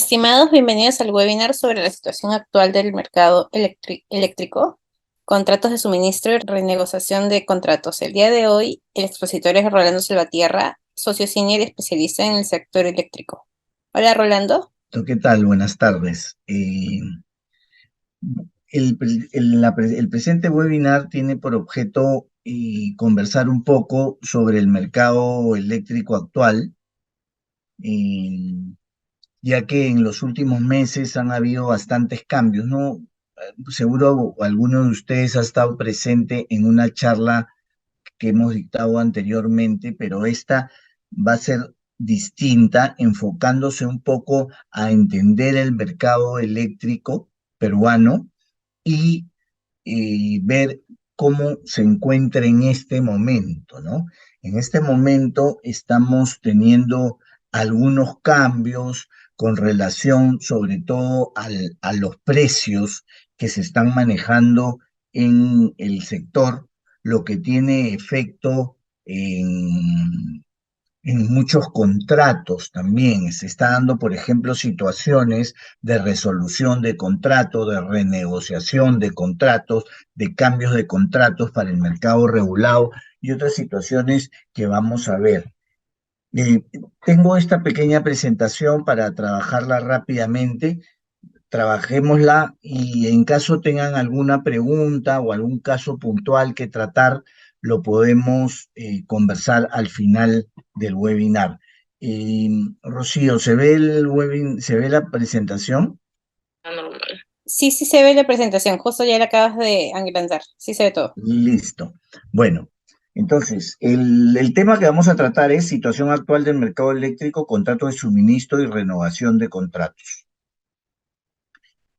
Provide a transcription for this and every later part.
Estimados, bienvenidos al webinar sobre la situación actual del mercado eléctrico, contratos de suministro y renegociación de contratos. El día de hoy, el expositor es Rolando Salvatierra, socio senior y especialista en el sector eléctrico. Hola, Rolando. ¿Qué tal? Buenas tardes. El presente webinar tiene por objeto conversar un poco sobre el mercado eléctrico actual, eh, ya que en los últimos meses han habido bastantes cambios, ¿no? Seguro alguno de ustedes ha estado presente en una charla que hemos dictado anteriormente, pero esta va a ser distinta, enfocándose un poco a entender el mercado eléctrico peruano y ver cómo se encuentra en este momento, ¿no? En este momento estamos teniendo algunos cambios con relación sobre todo a los precios que se están manejando en el sector, lo que tiene efecto en muchos contratos también. Se está dando, por ejemplo, situaciones de resolución de contrato, de renegociación de contratos, de cambios de contratos para el mercado regulado y otras situaciones que vamos a ver. Eh, Tengo esta pequeña presentación para trabajarla rápidamente. Trabajémosla y en caso tengan alguna pregunta o algún caso puntual que tratar, lo podemos conversar al final del webinar. Rocío, ¿se ve se ve la presentación? Normal. Sí, sí se ve la presentación, justo ya la acabas de agrandar, sí se ve todo. Listo. Bueno, entonces, el tema que vamos a tratar es situación actual del mercado eléctrico, contrato de suministro y renovación de contratos.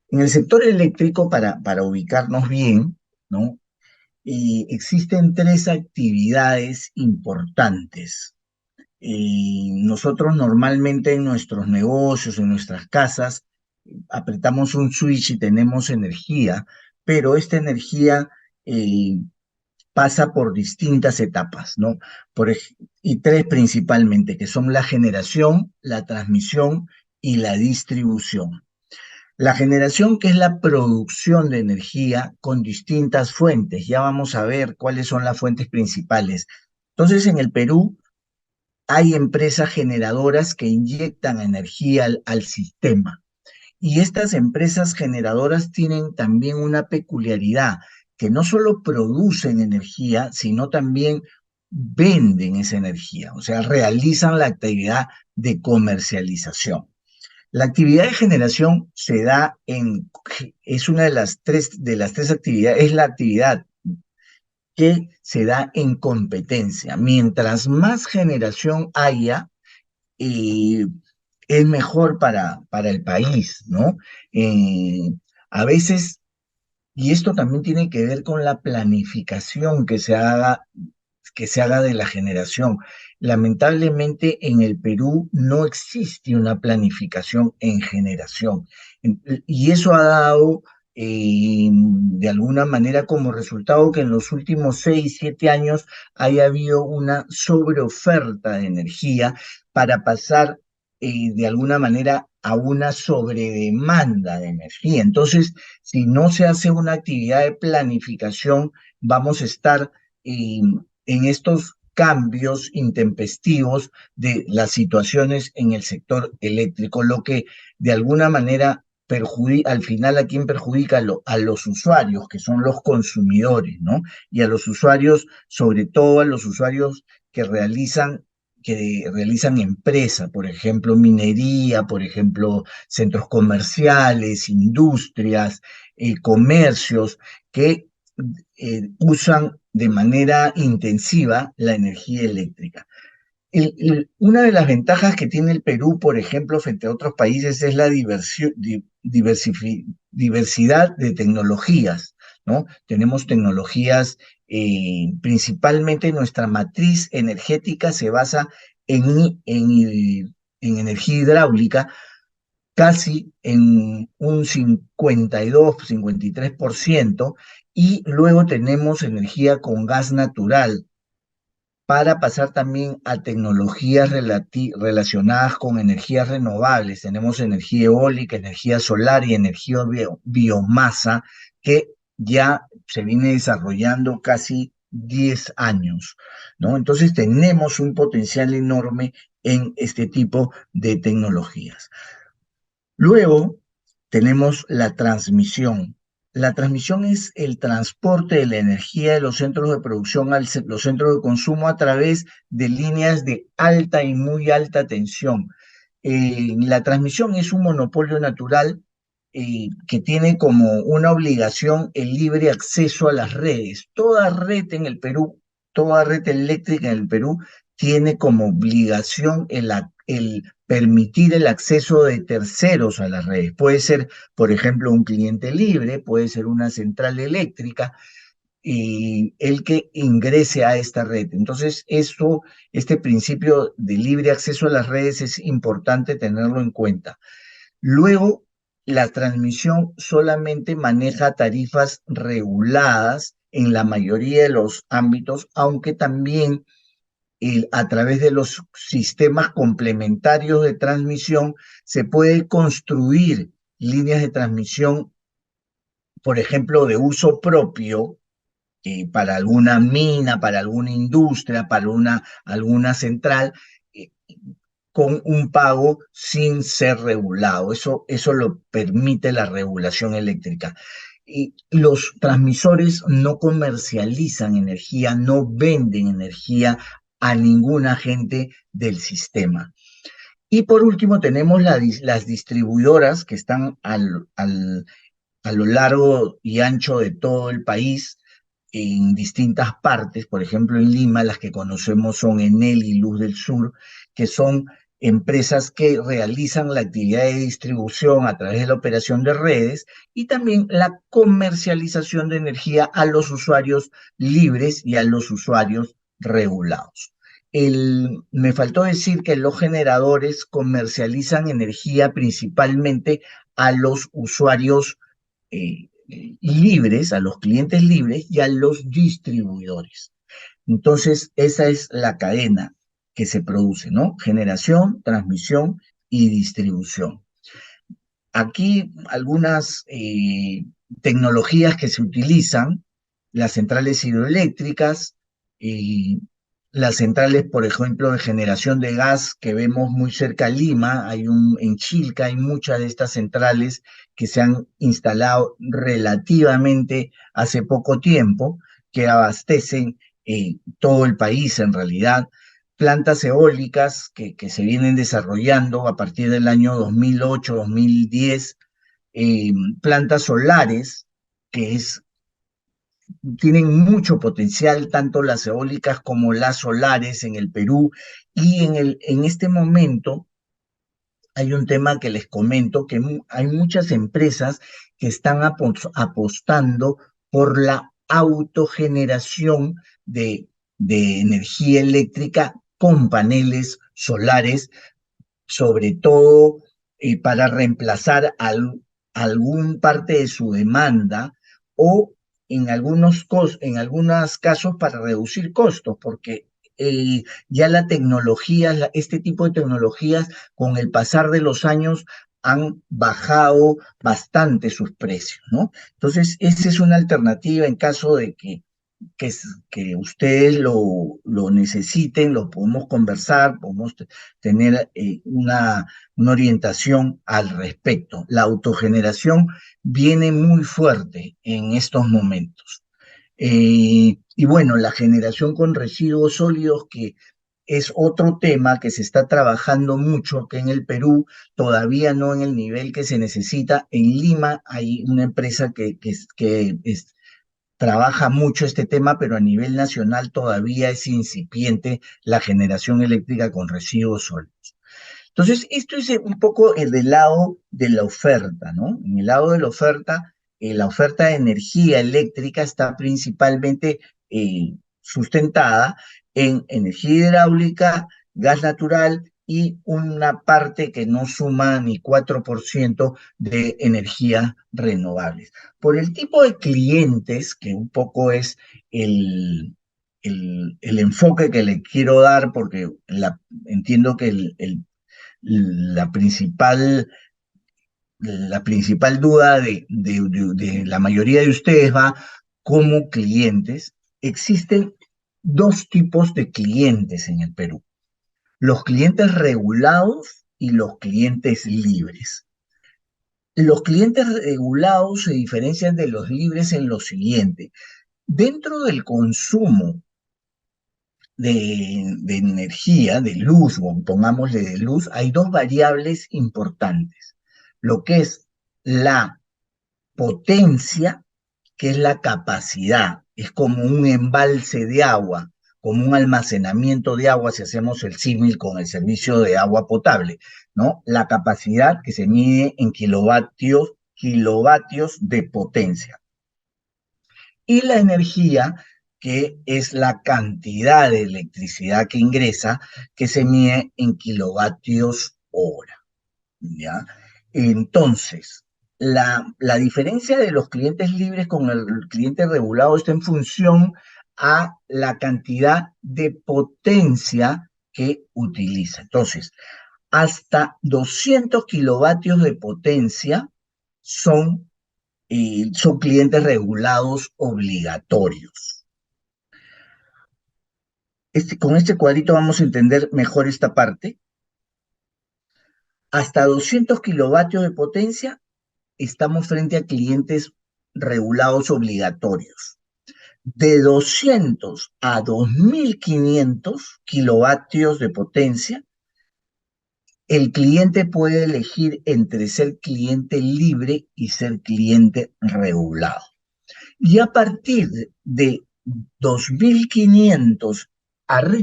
En el sector eléctrico, para ubicarnos bien, ¿no? Existen tres actividades importantes. Nosotros normalmente en nuestros negocios, en nuestras casas, apretamos un switch y tenemos energía, pero esta energía eh, pasa por distintas etapas, ¿no? Y tres principalmente, que son la generación, la transmisión y la distribución. La generación, que es la producción de energía con distintas fuentes. Ya vamos a ver cuáles son las fuentes principales. Entonces, en el Perú hay empresas generadoras que inyectan energía al sistema. Y estas empresas generadoras tienen también una peculiaridad, que no solo producen energía, sino también venden esa energía, o sea, realizan la actividad de comercialización. La actividad de generación es una de las tres actividades, es la actividad que se da en competencia. Mientras más generación haya, eh, es mejor para el país, ¿no? Eh, a veces, y esto también tiene que ver con la planificación que se haga de la generación. Lamentablemente en el Perú no existe una planificación en generación y eso ha dado de alguna manera como resultado que en los últimos 6, 7 años haya habido una sobreoferta de energía para pasar de alguna manera a una sobredemanda de energía. Entonces, si no se hace una actividad de planificación, vamos a estar eh, en estos cambios intempestivos de las situaciones en el sector eléctrico, lo que de alguna manera al final a quién perjudica a los usuarios, que son los consumidores, ¿no? Y a los usuarios, sobre todo a los usuarios que realizan empresa, por ejemplo, minería, por ejemplo, centros comerciales, industrias, comercios, que usan de manera intensiva la energía eléctrica. Una de las ventajas que tiene el Perú, por ejemplo, frente a otros países, es la diversidad de tecnologías, ¿no? Tenemos tecnologías, principalmente nuestra matriz energética se basa en energía hidráulica, casi en un 52, 53%, y luego tenemos energía con gas natural para pasar también a tecnologías relacionadas con energías renovables. Tenemos energía eólica, energía solar y energía biomasa que ya se viene desarrollando casi 10 años, ¿no? Entonces tenemos un potencial enorme en este tipo de tecnologías. Luego tenemos la transmisión. La transmisión es el transporte de la energía de los centros de producción a los centros de consumo a través de líneas de alta y muy alta tensión. La transmisión es un monopolio natural que tiene como una obligación el libre acceso a las redes. Toda red en el Perú, toda red eléctrica en el Perú tiene como obligación el permitir el acceso de terceros a las redes. Puede ser, por ejemplo, un cliente libre, puede ser una central eléctrica, y el que ingrese a esta red. Entonces, este principio de libre acceso a las redes es importante tenerlo en cuenta. Luego, la transmisión solamente maneja tarifas reguladas en la mayoría de los ámbitos, aunque también a través de los sistemas complementarios de transmisión se puede construir líneas de transmisión, por ejemplo, de uso propio, para alguna mina, para alguna industria, para alguna central, eh, con un pago sin ser regulado. Eso lo permite la regulación eléctrica. Y los transmisores no comercializan energía, no venden energía a ningún agente del sistema. Y por último tenemos las distribuidoras que están a lo largo y ancho de todo el país, en distintas partes. Por ejemplo, en Lima, las que conocemos son Enel y Luz del Sur, que son empresas que realizan la actividad de distribución a través de la operación de redes y también la comercialización de energía a los usuarios libres y a los usuarios regulados. Me faltó decir que los generadores comercializan energía principalmente a los usuarios libres, a los clientes libres y a los distribuidores. Entonces, esa es la cadena que se produce, ¿no? Generación, transmisión y distribución. Aquí algunas tecnologías que se utilizan, las centrales hidroeléctricas, eh, las centrales, por ejemplo, de generación de gas que vemos muy cerca a Lima, en Chilca hay muchas de estas centrales que se han instalado relativamente hace poco tiempo, que abastecen todo el país en realidad. Plantas eólicas que se vienen desarrollando a partir del año 2008, 2010, plantas solares que tienen mucho potencial, tanto las eólicas como las solares en el Perú, y en este momento hay un tema que les comento, que hay muchas empresas que están apostando por la autogeneración de energía eléctrica con paneles solares, sobre todo para reemplazar algún parte de su demanda, o en algunos casos para reducir costos, porque ya la tecnología, este tipo de tecnologías, con el pasar de los años, han bajado bastante sus precios, ¿no? Entonces, esa es una alternativa en caso de que ustedes lo necesiten, lo podemos conversar, podemos tener una orientación al respecto. La autogeneración viene muy fuerte en estos momentos. Y bueno, la generación con residuos sólidos, que es otro tema que se está trabajando mucho que en el Perú, todavía no en el nivel que se necesita. En Lima hay una empresa que trabaja mucho este tema, pero a nivel nacional todavía es incipiente la generación eléctrica con residuos sólidos. Entonces, esto es un poco el del lado de la oferta, ¿no? En el lado de la oferta de energía eléctrica está principalmente sustentada en energía hidráulica, gas natural y una parte que no suma ni 4% de energías renovables. Por el tipo de clientes, que un poco es el, el enfoque que le quiero dar, porque entiendo que la principal duda de la mayoría de ustedes va como clientes. Existen dos tipos de clientes en el Perú: los clientes regulados y los clientes libres. Los clientes regulados se diferencian de los libres en lo siguiente: dentro del consumo de energía, de luz, o pongámosle de luz, hay dos variables importantes: lo que es la potencia, que es la capacidad, es como un embalse de agua, como un almacenamiento de agua, si hacemos el símil con el servicio de agua potable, ¿no? La capacidad, que se mide en kilovatios de potencia. Y la energía, que es la cantidad de electricidad que ingresa, que se mide en kilovatios hora, ¿ya? Entonces, la diferencia de los clientes libres con el cliente regulado está en función a la cantidad de potencia que utiliza. Entonces, hasta 200 kilovatios de potencia son, son clientes regulados obligatorios. Con este cuadrito vamos a entender mejor esta parte. Hasta 200 kilovatios de potencia estamos frente a clientes regulados obligatorios. De 200 a 2500 kilovatios de potencia, el cliente puede elegir entre ser cliente libre y ser cliente regulado. Y a partir de 2500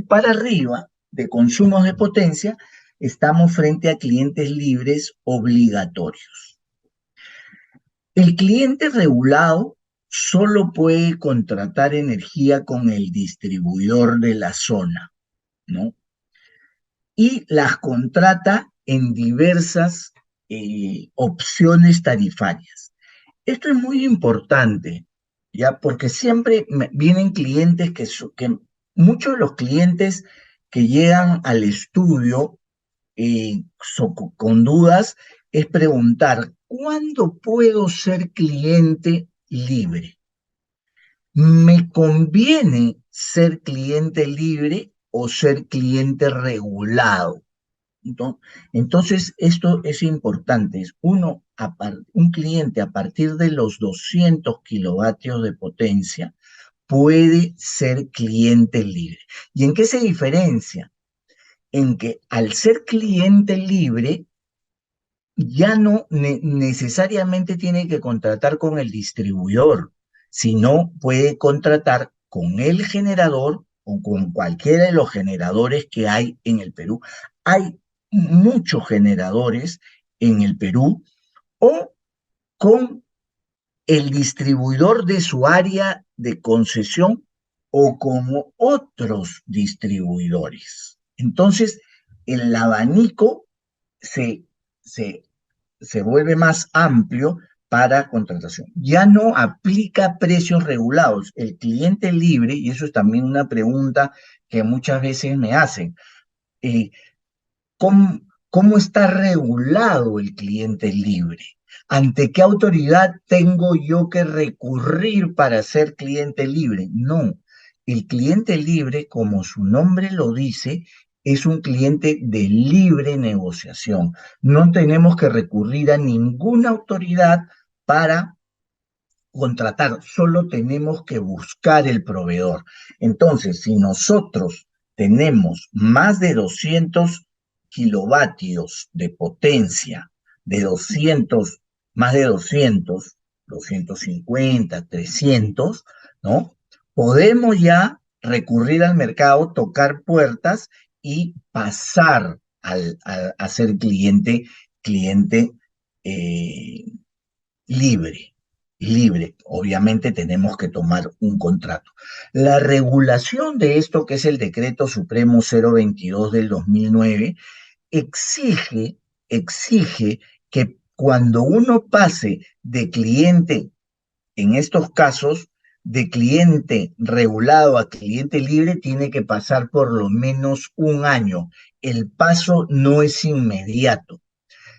para arriba de consumos de potencia, estamos frente a clientes libres obligatorios. El cliente regulado solo puede contratar energía con el distribuidor de la zona, ¿no? Y las contrata en diversas opciones tarifarias. Esto es muy importante, ¿ya? Porque siempre vienen clientes que muchos de los clientes que llegan al estudio con dudas es preguntar: ¿cuándo puedo ser cliente libre? ¿Me conviene ser cliente libre o ser cliente regulado? Entonces, esto es importante. Un cliente a partir de los 200 kilovatios de potencia puede ser cliente libre. ¿Y en qué se diferencia? En que al ser cliente libre, ya no necesariamente tiene que contratar con el distribuidor, sino puede contratar con el generador o con cualquiera de los generadores que hay en el Perú. Hay muchos generadores en el Perú, o con el distribuidor de su área de concesión o como otros distribuidores. Entonces, el abanico se, se se vuelve más amplio para contratación. Ya no aplica precios regulados. El cliente libre, y eso es también una pregunta que muchas veces me hacen, eh, ¿cómo está regulado el cliente libre? ¿Ante qué autoridad tengo yo que recurrir para ser cliente libre? No, el cliente libre, como su nombre lo dice, es un cliente de libre negociación. No tenemos que recurrir a ninguna autoridad para contratar, solo tenemos que buscar el proveedor. Entonces, si nosotros tenemos más de 200 kilovatios de potencia, de 200, más de 200, 250, 300, ¿no? Podemos ya recurrir al mercado, tocar puertas y pasar a ser cliente libre. Libre, obviamente tenemos que tomar un contrato. La regulación de esto, que es el Decreto Supremo 022 del 2009, exige que cuando uno pase de cliente, en estos casos, de cliente regulado a cliente libre tiene que pasar por lo menos un año. El paso no es inmediato.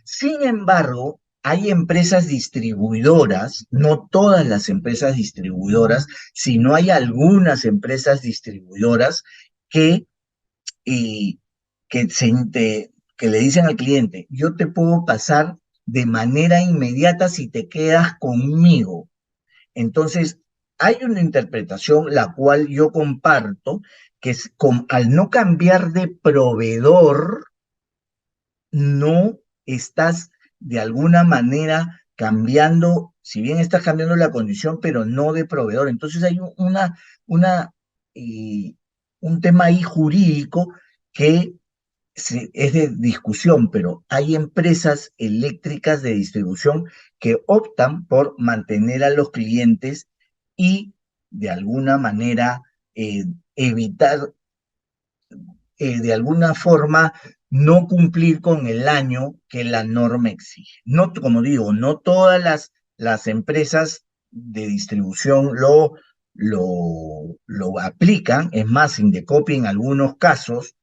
Sin embargo, hay empresas distribuidoras, no todas las empresas distribuidoras, sino hay algunas empresas distribuidoras que, eh, que le dicen al cliente, yo te puedo pasar de manera inmediata si te quedas conmigo. Entonces, hay una interpretación la cual yo comparto, que es al no cambiar de proveedor, no estás de alguna manera cambiando, si bien estás cambiando la condición, pero no de proveedor. Entonces hay una, eh, un tema ahí jurídico que es de discusión, pero hay empresas eléctricas de distribución que optan por mantener a los clientes y de alguna manera evitar de alguna forma no cumplir con el año que la norma exige. No, como digo, no todas las empresas de distribución lo aplican, es más, Indecopi en algunos casos,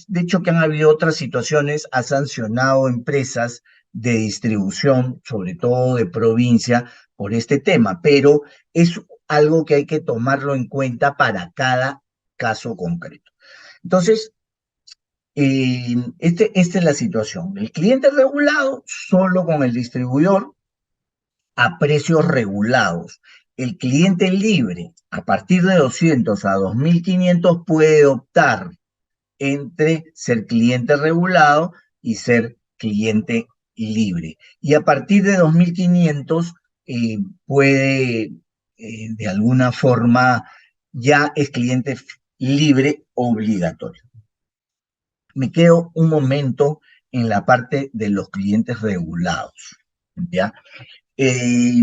de hecho que han habido otras situaciones, ha sancionado empresas de distribución, sobre todo de provincia, por este tema, pero es algo que hay que tomarlo en cuenta para cada caso concreto. Entonces, esta es la situación. El cliente regulado solo con el distribuidor a precios regulados. El cliente libre a partir de 200 a 2.500 puede optar entre ser cliente regulado y ser cliente libre. Y a partir de 2.500 puede de alguna forma ya es cliente libre obligatorio. Me quedo un momento en la parte de los clientes regulados, ¿ya? Eh,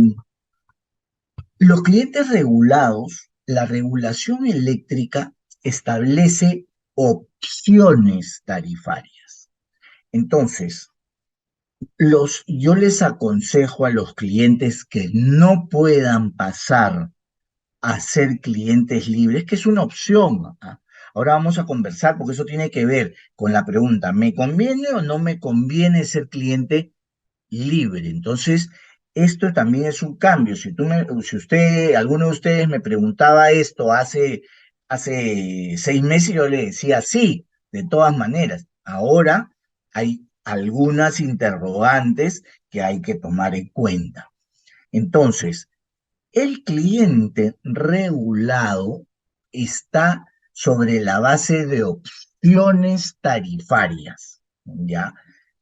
los clientes regulados, la regulación eléctrica establece opciones tarifarias. Entonces, yo les aconsejo a los clientes que no puedan pasar a ser clientes libres, que es una opción. ¿Ah? Ahora vamos a conversar porque eso tiene que ver con la pregunta, ¿me conviene o no me conviene ser cliente libre? Entonces, esto también es un cambio. Si usted, alguno de ustedes me preguntaba esto hace 6 meses, yo le decía sí, de todas maneras. Ahora hay algunas interrogantes que hay que tomar en cuenta. Entonces, el cliente regulado está sobre la base de opciones tarifarias, ¿ya?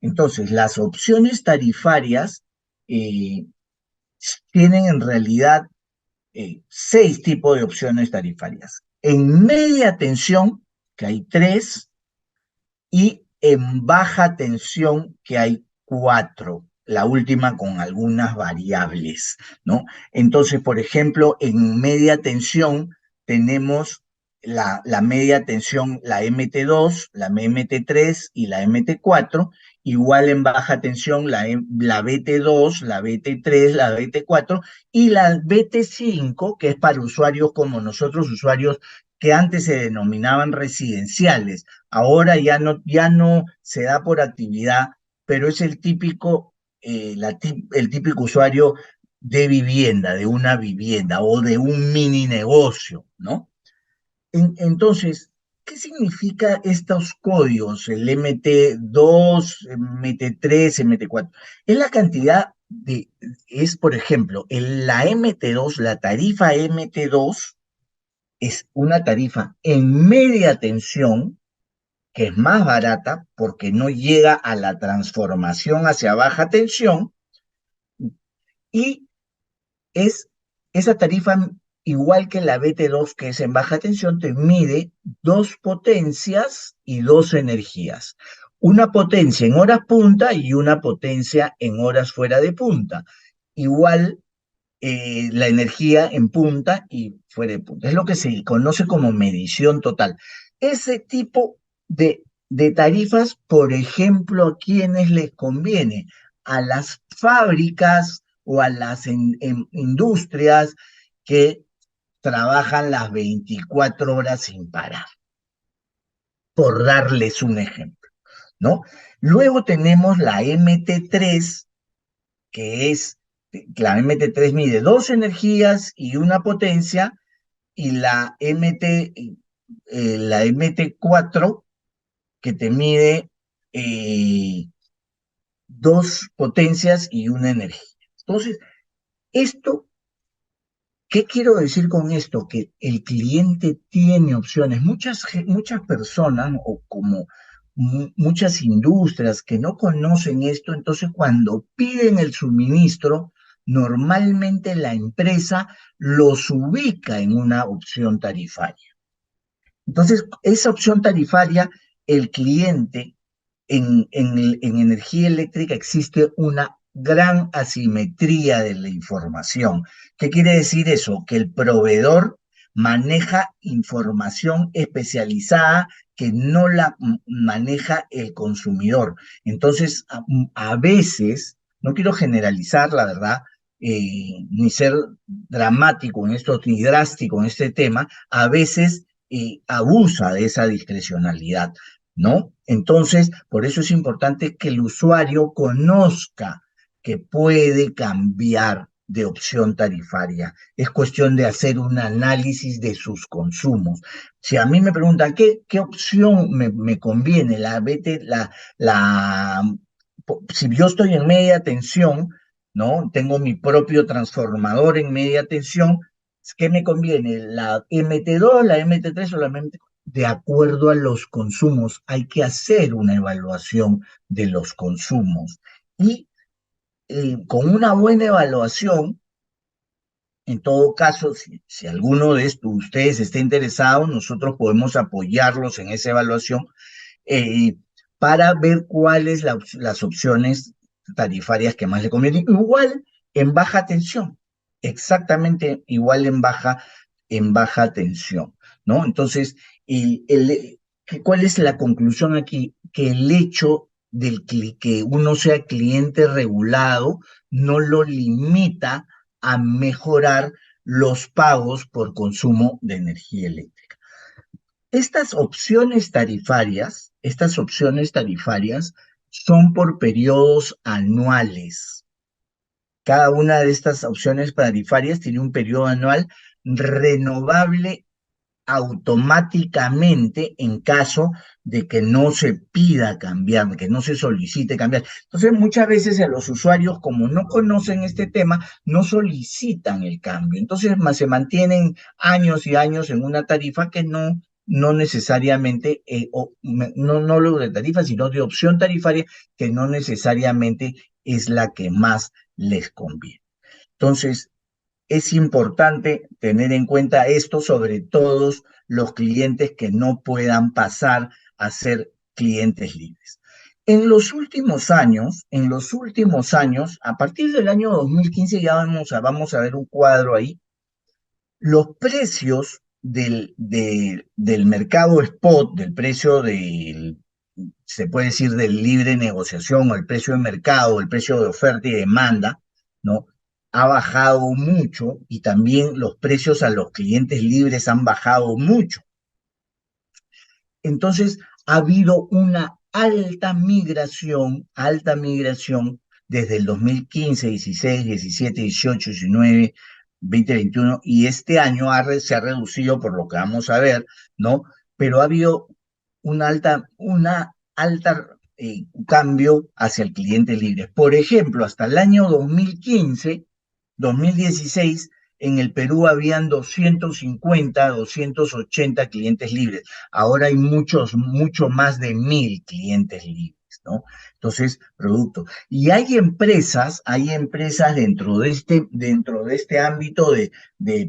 Entonces, las opciones tarifarias eh, tienen en realidad 6 tipos de opciones tarifarias. En media tensión, que hay 3, y en baja tensión que hay 4, la última con algunas variables, ¿no? Entonces, por ejemplo, en media tensión tenemos la media tensión, la MT2, la MT3 y la MT4, igual en baja tensión la BT2, la BT3, la BT4 y la BT5, que es para usuarios como nosotros, usuarios que antes se denominaban residenciales. Ahora ya no se da por actividad, pero es el típico, el típico usuario de vivienda, de una vivienda o de un mini negocio, ¿no? Entonces, ¿qué significa estos códigos, el MT2, MT3, MT4? Es la cantidad por ejemplo, la MT2, la tarifa MT2 es una tarifa en media tensión que es más barata porque no llega a la transformación hacia baja tensión y es esa tarifa igual que la BT2 que es en baja tensión te mide 2 potencias y 2 energías. Una potencia en horas punta y una potencia en horas fuera de punta. Igual la energía en punta y fuera de punta. Es lo que se conoce como medición total. Ese tipo de tarifas, por ejemplo, ¿a quiénes les conviene? A las fábricas o a las industrias que trabajan las 24 horas sin parar, por darles un ejemplo, ¿no? Luego tenemos la MT3, que es, la MT3 mide dos energías y una potencia, y la MT4, que te mide dos potencias y una energía. Entonces, esto, ¿qué quiero decir con esto? Que el cliente tiene opciones. Muchas personas o como muchas industrias que no conocen esto, entonces cuando piden el suministro, normalmente la empresa los ubica en una opción tarifaria. Entonces, esa opción tarifaria, el cliente en energía eléctrica existe una gran asimetría de la información. ¿Qué quiere decir eso? Que el proveedor maneja información especializada que no la maneja el consumidor. Entonces, a veces, no quiero generalizar, la verdad, ni ser dramático en esto, ni drástico en este tema, a veces abusa de esa discrecionalidad, ¿no? Entonces, por eso es importante que el usuario conozca que puede cambiar de opción tarifaria. Es cuestión de hacer un análisis de sus consumos. Si a mí me preguntan qué opción me conviene, si yo estoy en media tensión, ¿no? Tengo mi propio transformador en media tensión, ¿qué me conviene? ¿La MT2, la MT3 o la MT4? De acuerdo a los consumos. Hay que hacer una evaluación de los consumos. Y con una buena evaluación, en todo caso, si alguno de ustedes está interesado, nosotros podemos apoyarlos en esa evaluación eh, para ver cuáles las opciones tarifarias que más le convienen. Igual en baja tensión, exactamente igual en baja tensión, ¿no? Entonces, ¿cuál es la conclusión aquí? Que el hecho que uno sea cliente regulado no lo limita a mejorar los pagos por consumo de energía eléctrica. Estas opciones tarifarias son por periodos anuales. Cada una de estas opciones tarifarias tiene un periodo anual renovable automáticamente en caso de que no se pida cambiar, de que no se solicite cambiar. Entonces, muchas veces a los usuarios, como no conocen este tema, no solicitan el cambio. Entonces, se mantienen años y años en una tarifa que no necesariamente, no lo de tarifa, sino de opción tarifaria, que no necesariamente es la que más les conviene. Entonces, es importante tener en cuenta esto, sobre todo los clientes que no puedan pasar a ser clientes libres. En los últimos años, a partir del año 2015 ya vamos a ver un cuadro ahí, los precios del mercado spot, del precio se puede decir del libre negociación, o el precio de mercado, el precio de oferta y demanda, ¿no? Ha bajado mucho, y también los precios a los clientes libres han bajado mucho. Entonces, ha habido una alta migración desde el 2015, 16, 17, 18, 19, 2021, y este año se ha reducido por lo que vamos a ver, ¿no? Pero ha habido una alta cambio hacia el cliente libre. Por ejemplo, hasta el año 2015, 2016, en el Perú habían 250, 280 clientes libres. Ahora hay mucho más de 1000 clientes libres, ¿no? Entonces, producto. Y hay empresas dentro de este ámbito de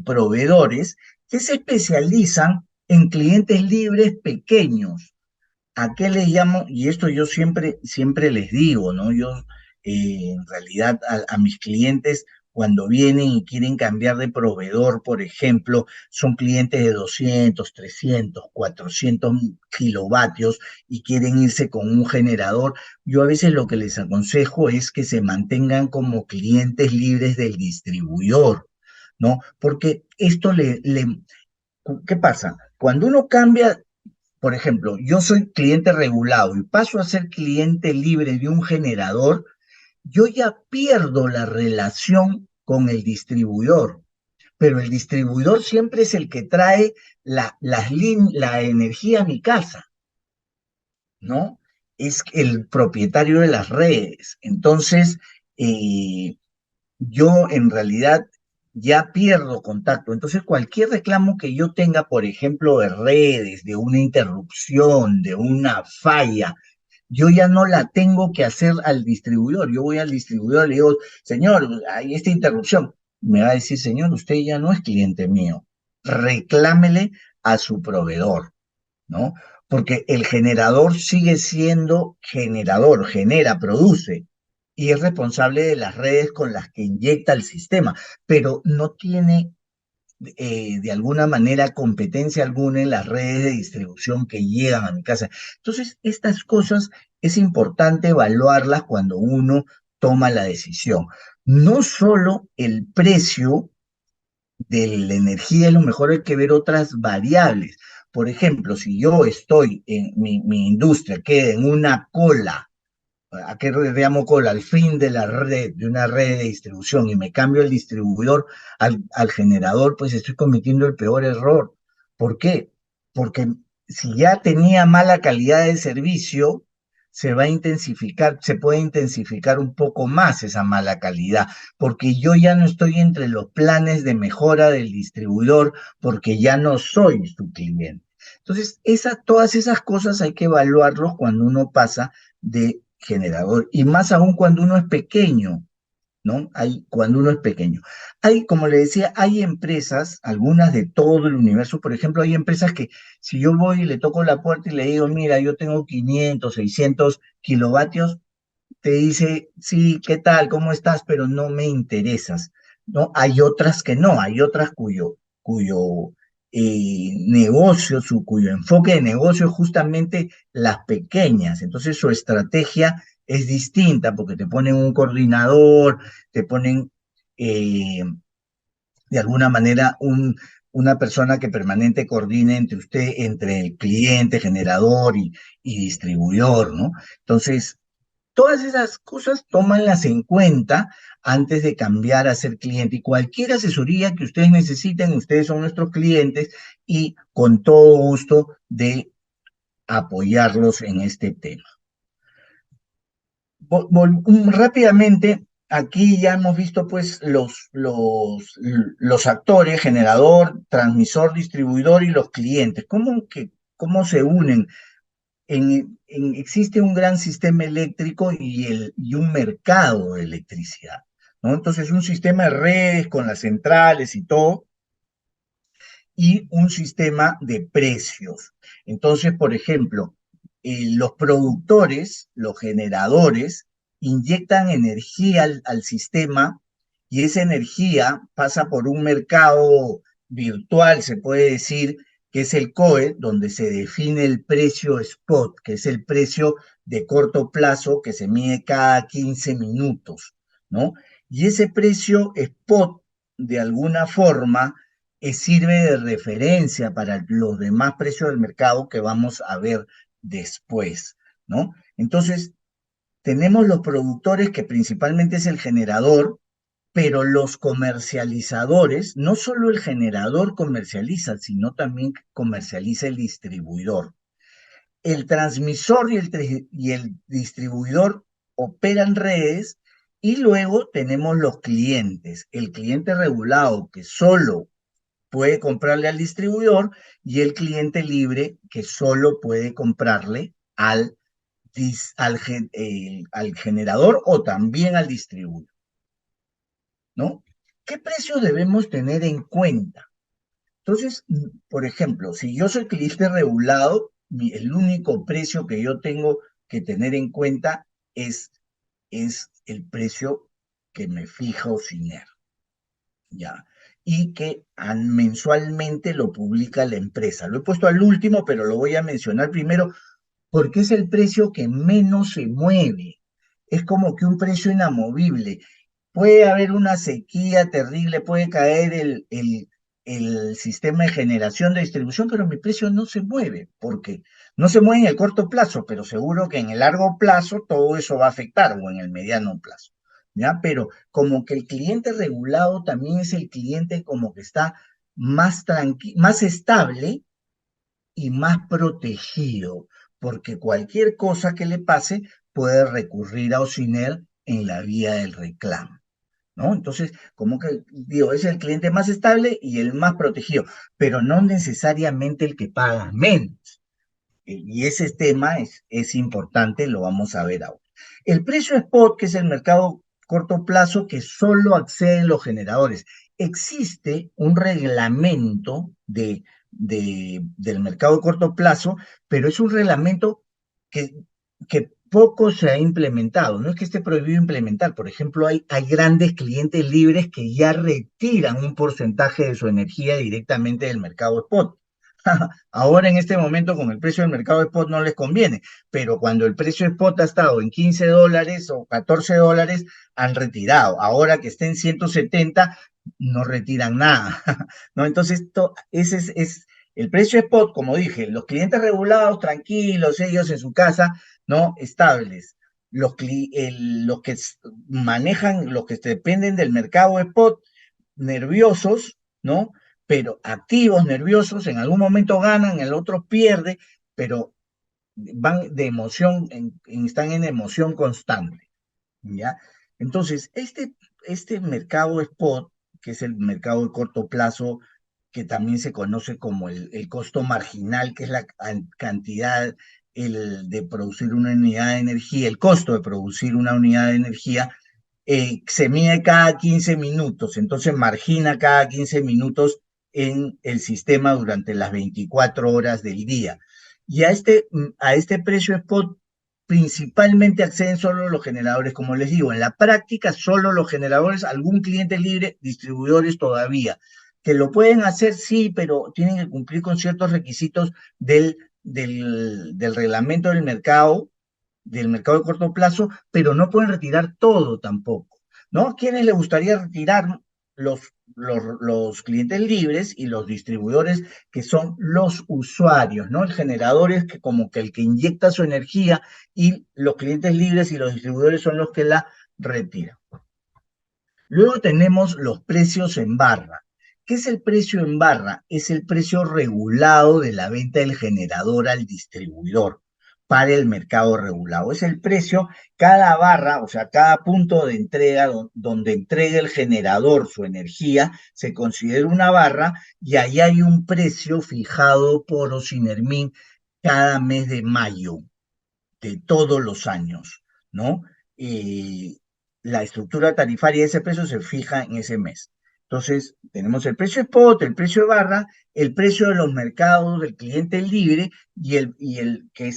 proveedores que se especializan en clientes libres pequeños. ¿A qué les llamo? Y esto yo siempre les digo, ¿no? Yo, en realidad, a mis clientes, cuando vienen y quieren cambiar de proveedor, por ejemplo, son clientes de 200, 300, 400 kilovatios y quieren irse con un generador. Yo a veces lo que les aconsejo es que se mantengan como clientes libres del distribuidor, ¿no? Porque esto ¿qué pasa? Cuando uno cambia, por ejemplo, yo soy cliente regulado y paso a ser cliente libre de un generador, yo ya pierdo la relación con el distribuidor, pero el distribuidor siempre es el que trae la energía a mi casa, ¿no? Es el propietario de las redes. Entonces, eh, yo en realidad ya pierdo contacto. Entonces, cualquier reclamo que yo tenga, por ejemplo, de redes, de una interrupción, de una falla, yo ya no la tengo que hacer al distribuidor. Yo voy al distribuidor y le digo, señor, hay esta interrupción. Me va a decir, señor, usted ya no es cliente mío. Reclámele a su proveedor, ¿no? Porque el generador sigue siendo generador, genera, produce, y es responsable de las redes con las que inyecta el sistema, pero no tiene de alguna manera competencia alguna en las redes de distribución que llegan a mi casa. Entonces, estas cosas es importante evaluarlas cuando uno toma la decisión. No solo el precio de la energía, a lo mejor hay que ver otras variables. Por ejemplo, si yo estoy en mi industria, queda en una cola, ¿a qué le llamo cola? Al fin de la red, de una red de distribución, y me cambio el distribuidor al generador, pues estoy cometiendo el peor error. ¿Por qué? Porque si ya tenía mala calidad de servicio, se va a intensificar, se puede intensificar un poco más esa mala calidad, porque yo ya no estoy entre los planes de mejora del distribuidor, porque ya no soy su cliente. Entonces, todas esas cosas hay que evaluarlos cuando uno pasa de generador, y más aún cuando uno es pequeño, ¿no? Cuando uno es pequeño. Como le decía, hay empresas, algunas de todo el universo, por ejemplo, hay empresas que si yo voy y le toco la puerta y le digo, mira, yo tengo 500, 600 kilovatios, te dice, sí, ¿qué tal? ¿Cómo estás? Pero no me interesas, ¿no? Hay otras que no, hay otras cuyo negocio, cuyo enfoque de negocio es justamente las pequeñas. Entonces su estrategia es distinta porque te ponen un coordinador, te ponen de alguna manera una persona que permanente coordine entre el cliente, generador y distribuidor, ¿no? Entonces, todas esas cosas tómanlas en cuenta antes de cambiar a ser cliente. Y cualquier asesoría que ustedes necesiten, ustedes son nuestros clientes y con todo gusto de apoyarlos en este tema. Rápidamente, aquí ya hemos visto pues los actores, generador, transmisor, distribuidor y los clientes. ¿Cómo se unen? Existe un gran sistema eléctrico y un mercado de electricidad, ¿no? Entonces, un sistema de redes con las centrales y todo, y un sistema de precios. Entonces, por ejemplo, los productores, los generadores, inyectan energía al sistema y esa energía pasa por un mercado virtual, se puede decir, que es el COE, donde se define el precio spot, que es el precio de corto plazo que se mide cada 15 minutos, ¿no? Y ese precio spot, de alguna forma, sirve de referencia para los demás precios del mercado que vamos a ver después, ¿no? Entonces, tenemos los productores, que principalmente es el generador, pero los comercializadores, no solo el generador comercializa, sino también comercializa el distribuidor. El transmisor y el distribuidor operan redes, y luego tenemos los clientes, el cliente regulado que solo puede comprarle al distribuidor, y el cliente libre que solo puede comprarle al generador o también al distribuidor, ¿no? ¿Qué precios debemos tener en cuenta? Entonces, por ejemplo, si yo soy cliente regulado, el único precio que yo tengo que tener en cuenta es el precio que me fija Ociner, ¿ya? Y que mensualmente lo publica la empresa. Lo he puesto al último, pero lo voy a mencionar primero porque es el precio que menos se mueve. Es como que un precio inamovible. puede haber una sequía terrible, puede caer el sistema de generación de distribución, pero mi precio no se mueve, porque no se mueve en el corto plazo, pero seguro que en el largo plazo todo eso va a afectar, o en el mediano plazo, ¿ya? Pero como que el cliente regulado también es el cliente como que está más más estable y más protegido, porque cualquier cosa que le pase puede recurrir a OSINER en la vía del reclamo, ¿no? Entonces, como que digo, es el cliente más estable y el más protegido, pero no necesariamente el que paga menos. Y ese tema es importante, lo vamos a ver ahora. El precio spot, que es el mercado corto plazo, que solo acceden los generadores. Existe un reglamento del mercado corto plazo, pero es un reglamento que, que poco se ha implementado. No es que esté prohibido implementar. Por ejemplo, hay grandes clientes libres que ya retiran un porcentaje de su energía directamente del mercado spot. Ahora en este momento con el precio del mercado spot no les conviene, pero cuando el precio spot ha estado en $15 o $14, han retirado. Ahora que está en 170, no retiran nada, ¿no? Entonces, ese es el precio spot, como dije, los clientes regulados, tranquilos, ellos en su casa, ¿no? Estables. Los que manejan, los que dependen del mercado spot, nerviosos, ¿no? Pero activos, nerviosos, en algún momento ganan, en el otro pierde, pero van de emoción, están en emoción constante, ¿ya? Entonces, este mercado spot, que es el mercado de corto plazo, que también se conoce como el costo marginal, que es la cantidad de producir una unidad de energía, el costo de producir una unidad de energía, se mide cada 15 minutos, entonces margina cada 15 minutos en el sistema durante las 24 horas del día. Y a este precio spot principalmente acceden solo los generadores, como les digo, en la práctica solo los generadores, algún cliente libre, distribuidores todavía, que lo pueden hacer, sí, pero tienen que cumplir con ciertos requisitos del reglamento del mercado de corto plazo, pero no pueden retirar todo tampoco, ¿no? ¿A quiénes les gustaría retirar los clientes libres y los distribuidores que son los usuarios, ¿no? El generador es que como que el que inyecta su energía y los clientes libres y los distribuidores son los que la retiran. Luego tenemos los precios en barra. ¿Qué es el precio en barra? Es el precio regulado de la venta del generador al distribuidor para el mercado regulado. Es el precio, cada barra, o sea, cada punto de entrega donde entrega el generador su energía, se considera una barra y ahí hay un precio fijado por Osinermin cada mes de mayo de todos los años, ¿no? Y la estructura tarifaria de ese precio se fija en ese mes. Entonces, tenemos el precio spot, el precio de barra, el precio de los mercados, del cliente libre y el que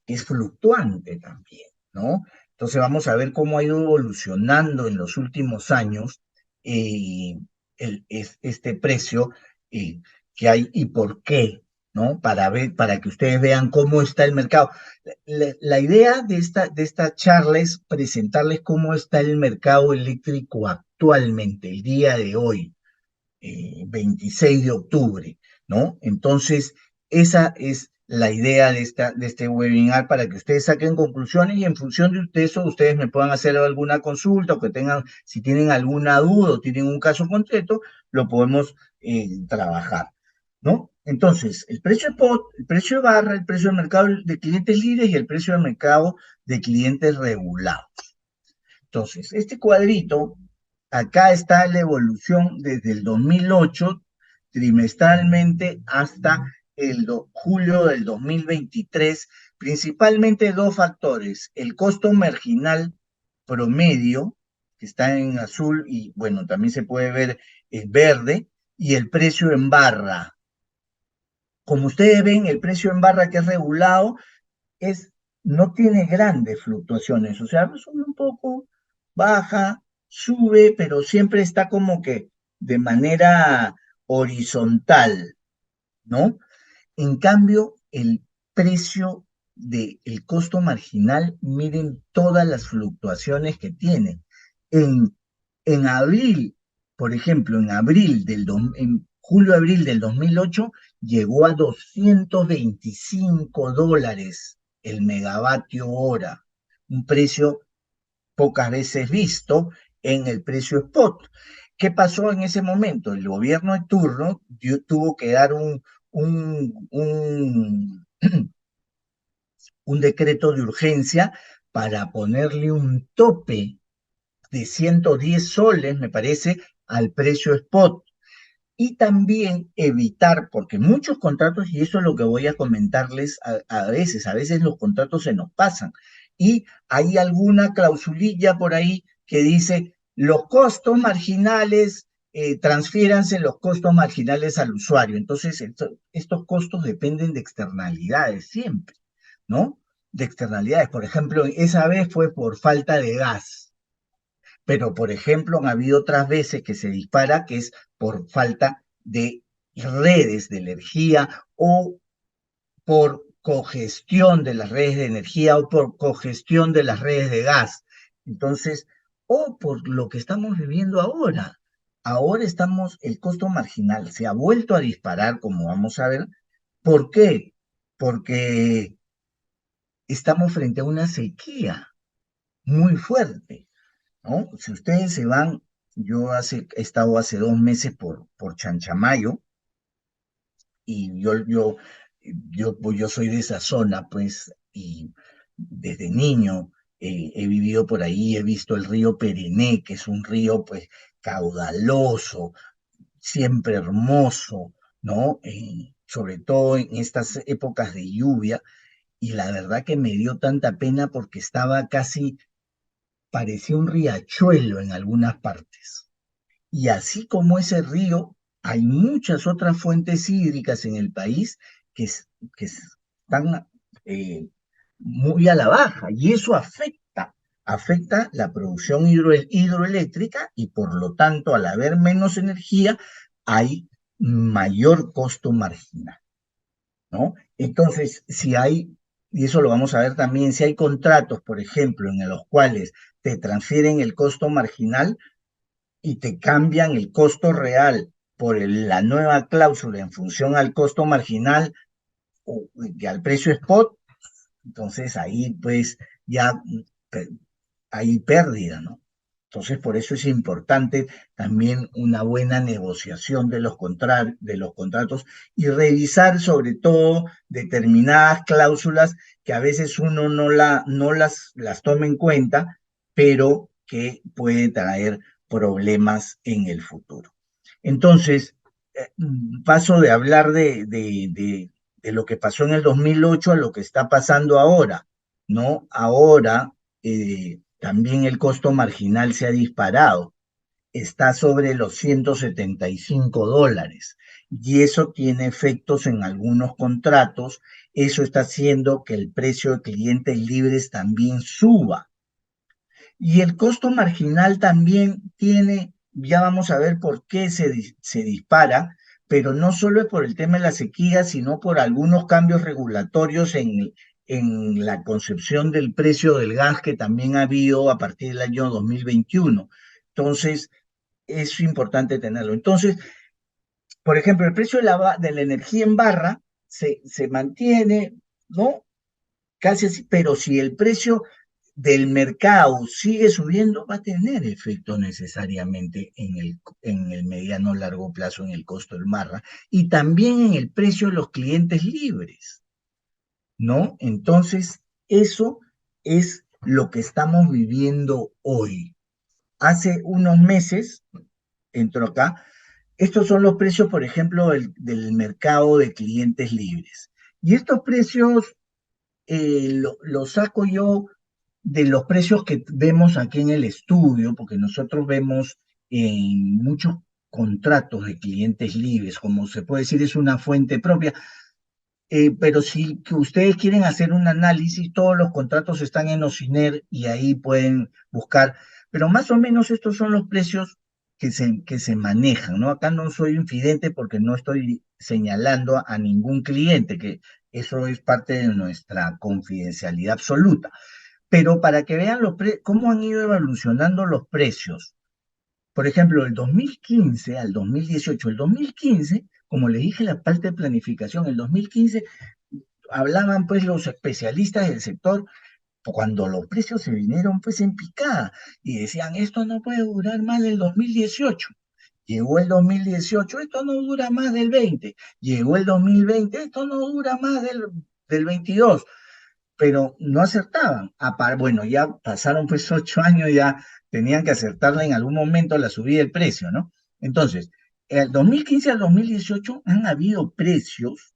es fluctuante también, ¿no? Entonces, vamos a ver cómo ha ido evolucionando en los últimos años eh, este precio eh, que hay y por qué, ¿no? Para que ustedes vean cómo está el mercado. La idea de esta charla es presentarles cómo está el mercado eléctrico actualmente, el día de hoy, 26 de octubre, ¿no? Entonces, esa es la idea de este webinar para que ustedes saquen conclusiones y en función de eso ustedes me puedan hacer alguna consulta o que tengan, si tienen alguna duda o tienen un caso concreto, lo podemos trabajar, ¿no? Entonces, el precio spot, el precio de barra, el precio del mercado de clientes libres y el precio del mercado de clientes regulados. Entonces, este cuadrito, acá está la evolución desde el 2008, trimestralmente, hasta julio del 2023, principalmente dos factores, el costo marginal promedio, que está en azul y bueno, también se puede ver en verde, y el precio en barra. Como ustedes ven, el precio en barra que es regulado no tiene grandes fluctuaciones, o sea, sube un poco, baja, sube, pero siempre está como que de manera horizontal, ¿no? En cambio, el precio del costo marginal, miren todas las fluctuaciones que tiene. En En abril, por ejemplo, en julio-abril del 2008, llegó a $225 el megavatio hora, un precio pocas veces visto en el precio spot. ¿Qué pasó en ese momento? El gobierno de turno tuvo que dar un, un, un decreto de urgencia para ponerle un tope de 110 soles, me parece, al precio spot. Y también evitar, porque muchos contratos, y eso es lo que voy a comentarles a veces los contratos se nos pasan, y hay alguna clausulilla por ahí que dice, los costos marginales, transfiéranse los costos marginales al usuario. Entonces, estos costos dependen de externalidades siempre, ¿no? De externalidades. Por ejemplo, esa vez fue por falta de gas, pero, por ejemplo, han habido otras veces que se dispara, que es por falta de redes de energía o por congestión de las redes de energía o por congestión de las redes de gas. Entonces, o por lo que estamos viviendo ahora. Ahora el costo marginal se ha vuelto a disparar, como vamos a ver. ¿Por qué? Porque estamos frente a una sequía muy fuerte, ¿no? Si ustedes se van, he estado hace 2 meses por Chanchamayo y pues, yo soy de esa zona, pues, y desde niño he vivido por ahí, he visto el río Perené, que es un río, pues, caudaloso, siempre hermoso, ¿no? Sobre todo en estas épocas de lluvia, y la verdad que me dio tanta pena porque estaba casi, parecía un riachuelo en algunas partes. Y así como ese río, hay muchas otras fuentes hídricas en el país que, que están muy a la baja y eso afecta la producción hidroeléctrica y por lo tanto al haber menos energía hay mayor costo marginal, ¿no? Entonces, y eso lo vamos a ver también, si hay contratos, por ejemplo, en los cuales te transfieren el costo marginal, y te cambian el costo real por la nueva cláusula en función al costo marginal o al precio spot, entonces ahí pues ya hay pérdida, ¿no? Entonces, por eso es importante también una buena negociación de los contratos y revisar sobre todo determinadas cláusulas que a veces uno no las toma en cuenta, pero que pueden traer problemas en el futuro. Entonces, paso de hablar de lo que pasó en el 2008 a lo que está pasando ahora, ¿no? Ahora también el costo marginal se ha disparado, está sobre los $175 y eso tiene efectos en algunos contratos, eso está haciendo que el precio de clientes libres también suba. Y el costo marginal también ya vamos a ver por qué se dispara, pero no solo es por el tema de la sequía, sino por algunos cambios regulatorios en la concepción del precio del gas que también ha habido a partir del año 2021. Entonces, es importante tenerlo. Entonces, por ejemplo, el precio de la energía en barra se mantiene, ¿no? Casi así, pero si el precio del mercado sigue subiendo, va a tener efecto necesariamente en el mediano largo plazo en el costo del marra y también en el precio de los clientes libres, ¿no? Entonces, eso es lo que estamos viviendo hoy. Hace unos meses, entro acá, estos son los precios, por ejemplo, del mercado de clientes libres. Y estos precios lo saco yo de los precios que vemos aquí en el estudio, porque nosotros vemos en muchos contratos de clientes libres, como se puede decir, es una fuente propia, pero si que ustedes quieren hacer un análisis, todos los contratos están en Ociner y ahí pueden buscar, pero más o menos estos son los precios que se manejan, ¿no? Acá no soy infidente porque no estoy señalando a ningún cliente, que eso es parte de nuestra confidencialidad absoluta. Pero para que vean cómo han ido evolucionando los precios, Por ejemplo, del 2015 al 2018, el 2015, como le dije, la parte de planificación, el 2015 hablaban pues los especialistas del sector cuando los precios se vinieron pues en picada y decían, esto no puede durar más del 2018. Llegó el 2018, esto no dura más del 20. Llegó el 2020, esto no dura más del 22. Pero no acertaban. Bueno, ya pasaron pues 8 años, ya tenían que acertarla en algún momento a la subida del precio, ¿no? Entonces, el 2015 al 2018 han habido precios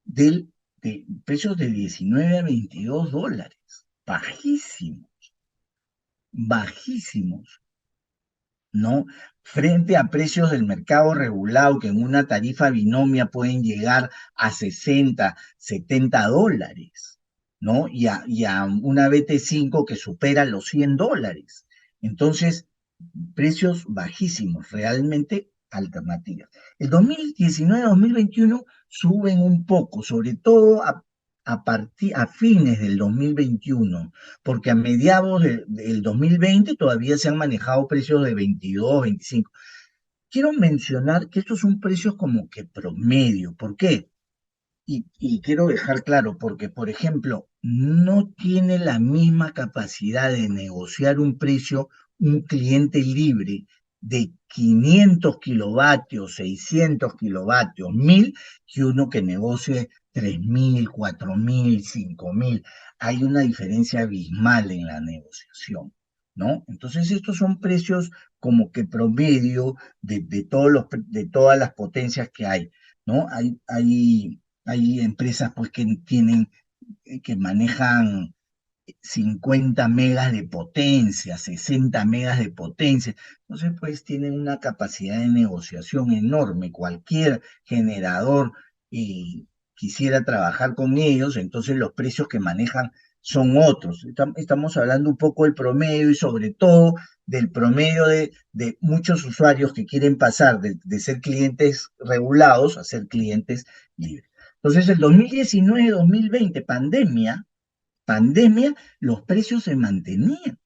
de 19 a 22 dólares. Bajísimos, bajísimos, ¿no? Frente a precios del mercado regulado que en una tarifa binomia pueden llegar a 60, 70 dólares, ¿no? Y a una BT5 que supera los 100 dólares. Entonces, precios bajísimos, realmente alternativas. El 2019-2021 suben un poco, sobre todo a fines del 2021, porque a mediados del 2020 todavía se han manejado precios de 22, 25. Quiero mencionar que estos son precios como que promedio. ¿Por qué? Y quiero dejar claro, porque, por ejemplo, no tiene la misma capacidad de negociar un precio un cliente libre de 500 kilovatios, 600 kilovatios, 1000, que uno que negocie 3000, 4000, 5000. Hay una diferencia abismal en la negociación, ¿no? Entonces, estos son precios como que promedio de todas las potencias que hay, ¿no? Hay empresas pues que manejan 50 megas de potencia, 60 megas de potencia. Entonces, pues tienen una capacidad de negociación enorme. Cualquier generador quisiera trabajar con ellos, entonces los precios que manejan son otros. Estamos hablando un poco del promedio y sobre todo del promedio de muchos usuarios que quieren pasar de ser clientes regulados a ser clientes libres. Entonces, el 2019-2020, pandemia, los precios se mantenían.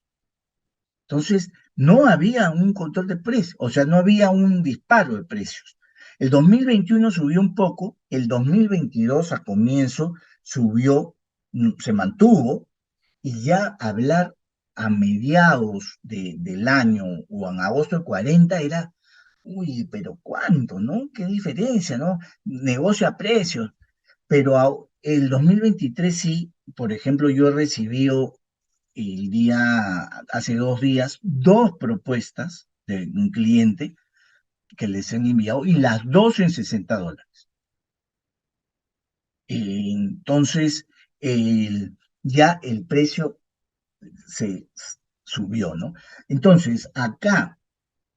Entonces, no había un control de precios, o sea, no había un disparo de precios. El 2021 subió un poco, el 2022 a comienzo subió, se mantuvo, y ya hablar a mediados del año o en agosto del 40 era, uy, pero ¿cuánto, no? ¿Qué diferencia, no? Negocia precios. Pero el 2023 sí, por ejemplo, yo he recibido hace 2 días, dos propuestas de un cliente que les han enviado y las dos en 60 dólares. Entonces, ya el precio se subió, ¿no? Entonces, acá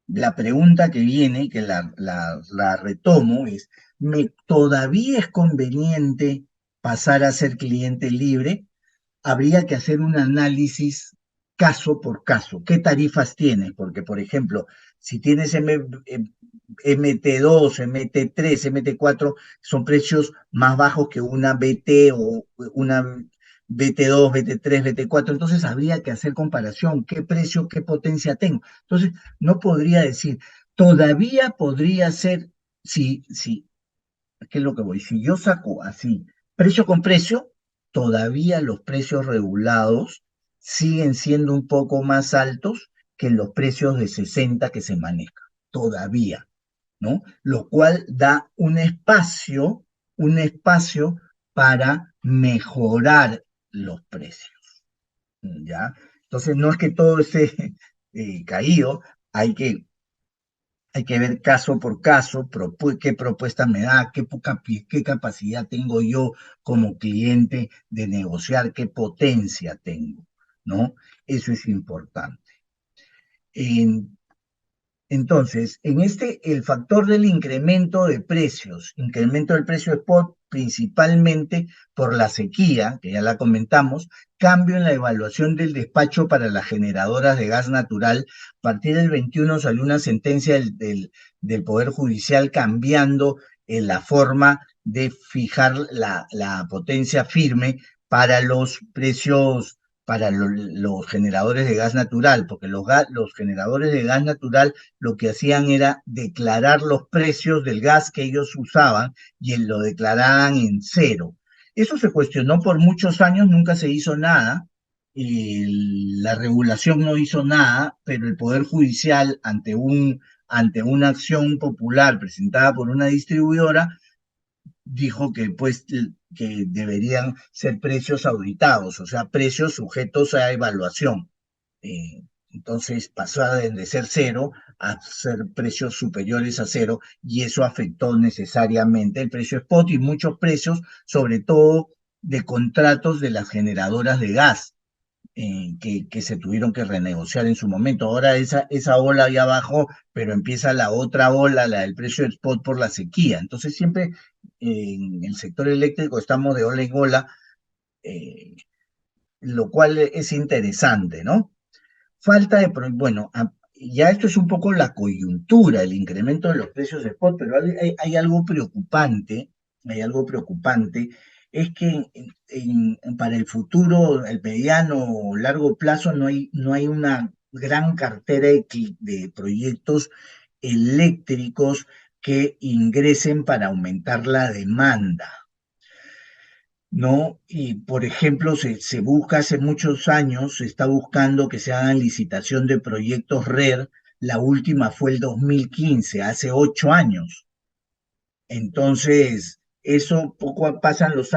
la pregunta que viene, que la retomo, es, ¿todavía es conveniente pasar a ser cliente libre? Habría que hacer un análisis caso por caso. ¿Qué tarifas tienes? Porque, por ejemplo, si tienes MT2, MT3, MT4, son precios más bajos que una BT o una BT2, BT3, BT4. Entonces habría que hacer comparación. ¿Qué precio, qué potencia tengo? Entonces, no podría decir, todavía podría ser, si ¿qué es lo que voy? Si yo saco así, precio con precio, todavía los precios regulados siguen siendo un poco más altos que los precios de 60 que se manejan, todavía, ¿no? Lo cual da un espacio para mejorar los precios, ¿ya? Entonces, no es que todo esté caído, hay que ver caso por caso, qué propuesta me da, qué capacidad tengo yo como cliente de negociar, qué potencia tengo, ¿no? Eso es importante. En- entonces, el factor del incremento del precio spot, principalmente por la sequía, que ya la comentamos, cambio en la evaluación del despacho para las generadoras de gas natural. A partir del 21 salió una sentencia del Poder Judicial cambiando la forma de fijar la potencia firme para los precios para los generadores de gas natural, porque los generadores de gas natural lo que hacían era declarar los precios del gas que ellos usaban y lo declaraban en cero. Eso se cuestionó por muchos años, nunca se hizo nada, la regulación no hizo nada, pero el Poder Judicial, ante una acción popular presentada por una distribuidora, dijo que pues que deberían ser precios auditados, o sea, precios sujetos a evaluación. Entonces pasaron de ser cero a ser precios superiores a cero y eso afectó necesariamente el precio spot y muchos precios, sobre todo de contratos de las generadoras de gas que se tuvieron que renegociar en su momento. Ahora esa ola ya bajó, pero empieza la otra ola, la del precio del spot por la sequía. Entonces siempre en el sector eléctrico estamos de ola en ola, eh, lo cual es interesante, ¿no? Bueno, ya esto es un poco la coyuntura, el incremento de los precios de spot, pero hay hay algo preocupante, es que para el futuro, el mediano o largo plazo, no hay una gran cartera de proyectos eléctricos que ingresen para aumentar la demanda. ¿No? Y, por ejemplo, se busca hace muchos años, se está buscando que se hagan licitación de proyectos RER. La última fue el 2015, hace 8 años. Entonces, eso pasan los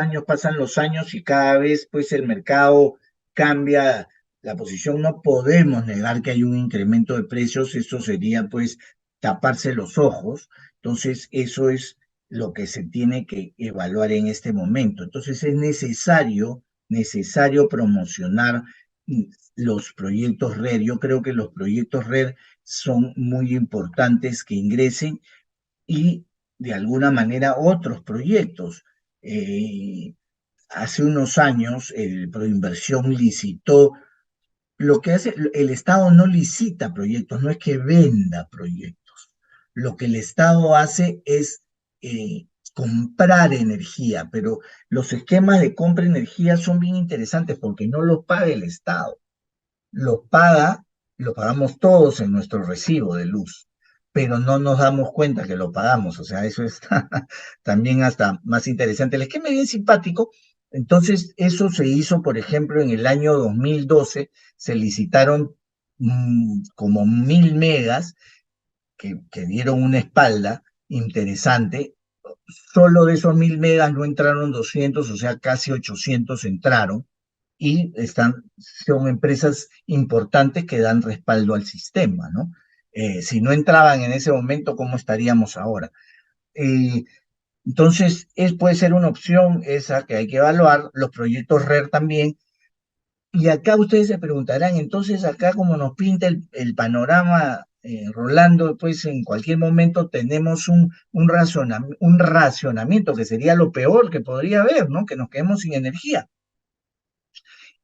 años y cada vez pues el mercado cambia la posición. No podemos negar que hay un incremento de precios, eso sería pues taparse los ojos. Entonces, eso es lo que se tiene que evaluar en este momento. Entonces, es necesario promocionar los proyectos RER. Yo creo que los proyectos RER son muy importantes que ingresen y de alguna manera otros proyectos. Eh, Hace unos años el Proinversión licitó, lo que hace, el Estado no licita proyectos, no es que venda proyectos. Lo que el Estado hace es comprar energía, pero los esquemas de compra de energía son bien interesantes porque no los paga el Estado, lo paga, lo pagamos todos en nuestro recibo de luz, pero no nos damos cuenta que lo pagamos, o sea, eso está también hasta más interesante. El esquema es bien simpático, entonces eso se hizo, por ejemplo, en el año 2012, se licitaron como 1000 megas que dieron una espalda interesante. Solo de esos 1000 megas no entraron 200, o sea, casi 800 entraron y son empresas importantes que dan respaldo al sistema, ¿no? Si no entraban en ese momento, ¿cómo estaríamos ahora? Eh, entonces, puede ser una opción esa que hay que evaluar, los proyectos RER también. Y acá ustedes se preguntarán, entonces acá como nos pinta el panorama, Rolando, pues en cualquier momento tenemos un racionamiento, que sería lo peor que podría haber, ¿no? Que nos quedemos sin energía.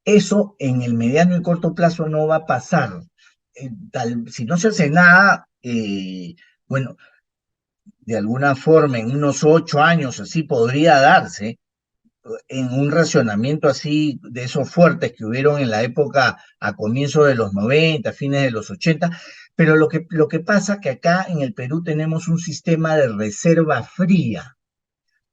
Eso en el mediano y corto plazo no va a pasar. Si no se hace nada, bueno, de alguna forma en unos 8 años así podría darse en un racionamiento así de esos fuertes que hubieron en la época a comienzos de los 90, fines de los 80, pero lo que pasa es que acá en el Perú tenemos un sistema de reserva fría.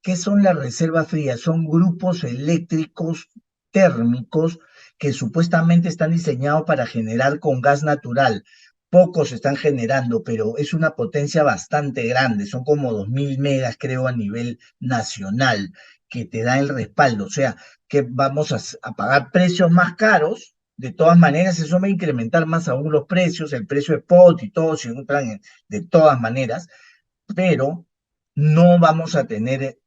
¿Qué son las reservas frías? Son grupos eléctricos térmicos que supuestamente están diseñados para generar con gas natural. Pocos están generando, pero es una potencia bastante grande. Son como 2000 megas, creo, a nivel nacional, que te da el respaldo. O sea, que vamos a pagar precios más caros. De todas maneras, eso va a incrementar más aún los precios, el precio de spot y todo, de todas maneras, pero no vamos a tener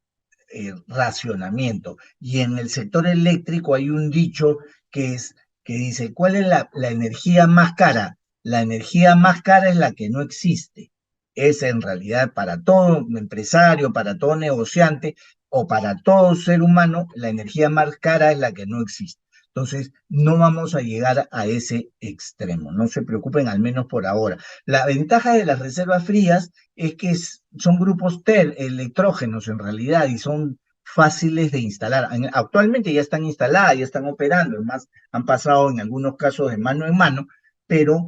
racionamiento. Y en el sector eléctrico hay un dicho que dice, ¿cuál es la energía más cara? La energía más cara es la que no existe. Es en realidad para todo empresario, para todo negociante o para todo ser humano, la energía más cara es la que no existe. Entonces, no vamos a llegar a ese extremo. No se preocupen, al menos por ahora. La ventaja de las reservas frías es que son grupos electrógenos en realidad y son fáciles de instalar. Actualmente ya están instaladas, ya están operando, además han pasado en algunos casos de mano en mano, pero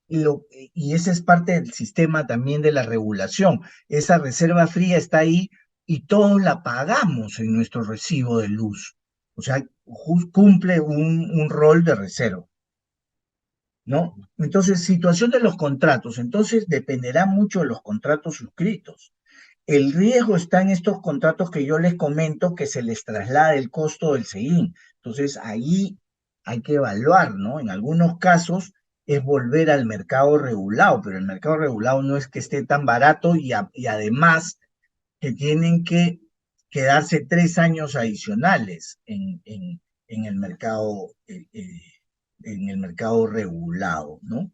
y esa es parte del sistema también de la regulación. Esa reserva fría está ahí y todos la pagamos en nuestro recibo de luz. O sea, cumple un rol de reserva, ¿no? Entonces, situación de los contratos. Entonces, dependerá mucho de los contratos suscritos. El riesgo está en estos contratos que yo les comento que se les traslada el costo del SEIN. Entonces, ahí hay que evaluar, ¿no? En algunos casos es volver al mercado regulado, pero el mercado regulado no es que esté tan barato y además que tienen que quedarse 3 años adicionales en el mercado, en el mercado regulado, ¿no?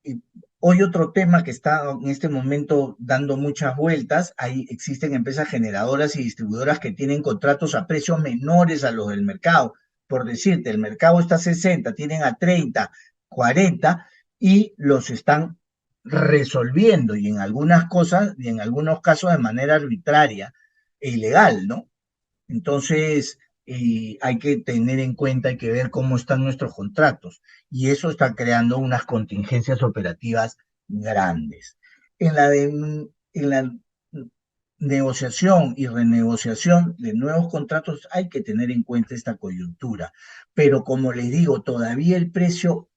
Y hoy otro tema que está en este momento dando muchas vueltas, existen empresas generadoras y distribuidoras que tienen contratos a precios menores a los del mercado. Por decirte, el mercado está a 60, tienen a 30, 40 y los están resolviendo y en algunas cosas y en algunos casos de manera arbitraria e ilegal, ¿no? Entonces, hay que tener en cuenta, hay que ver cómo están nuestros contratos. Y eso está creando unas contingencias operativas grandes. En la negociación y renegociación de nuevos contratos hay que tener en cuenta esta coyuntura. Pero como les digo, todavía el precio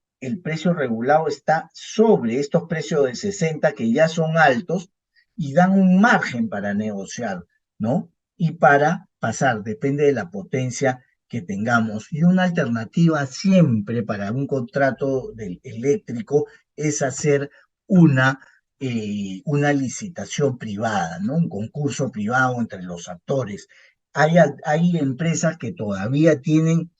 regulado está sobre estos precios de 60 que ya son altos y dan un margen para negociar, ¿no? Y para pasar, depende de la potencia que tengamos. Y una alternativa siempre para un contrato eléctrico es hacer una, una licitación privada, ¿no? Un concurso privado entre los actores. Hay empresas que todavía tienen,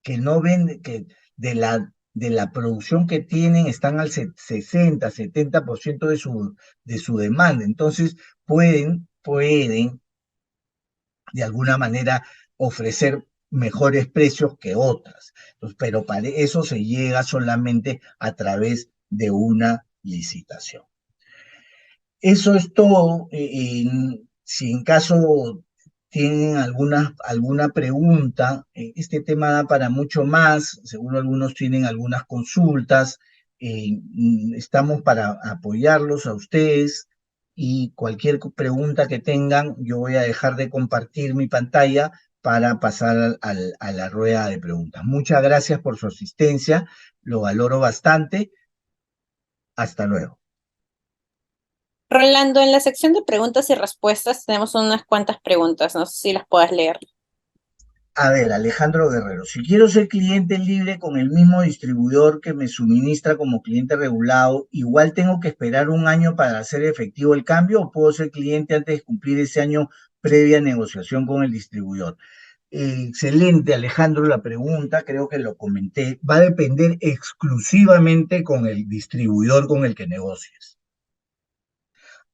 que no venden, que de la producción que tienen están al 60, 70% de su demanda. Entonces, pueden de alguna manera ofrecer mejores precios que otras. Entonces, pero para eso se llega solamente a través de una licitación. Eso es todo. Si en caso tienen alguna pregunta, este tema da para mucho más, seguro algunos tienen algunas consultas, estamos para apoyarlos a ustedes y cualquier pregunta que tengan, yo voy a dejar de compartir mi pantalla para pasar a la rueda de preguntas. Muchas gracias por su asistencia, lo valoro bastante. Hasta luego. Rolando, en la sección de preguntas y respuestas tenemos unas cuantas preguntas, no sé si las puedas leer. A ver, Alejandro Guerrero, si quiero ser cliente libre con el mismo distribuidor que me suministra como cliente regulado, ¿igual tengo que esperar un año para hacer efectivo el cambio o puedo ser cliente antes de cumplir ese año previa negociación con el distribuidor? Excelente, Alejandro, la pregunta, creo que lo comenté, va a depender exclusivamente con el distribuidor con el que negocies.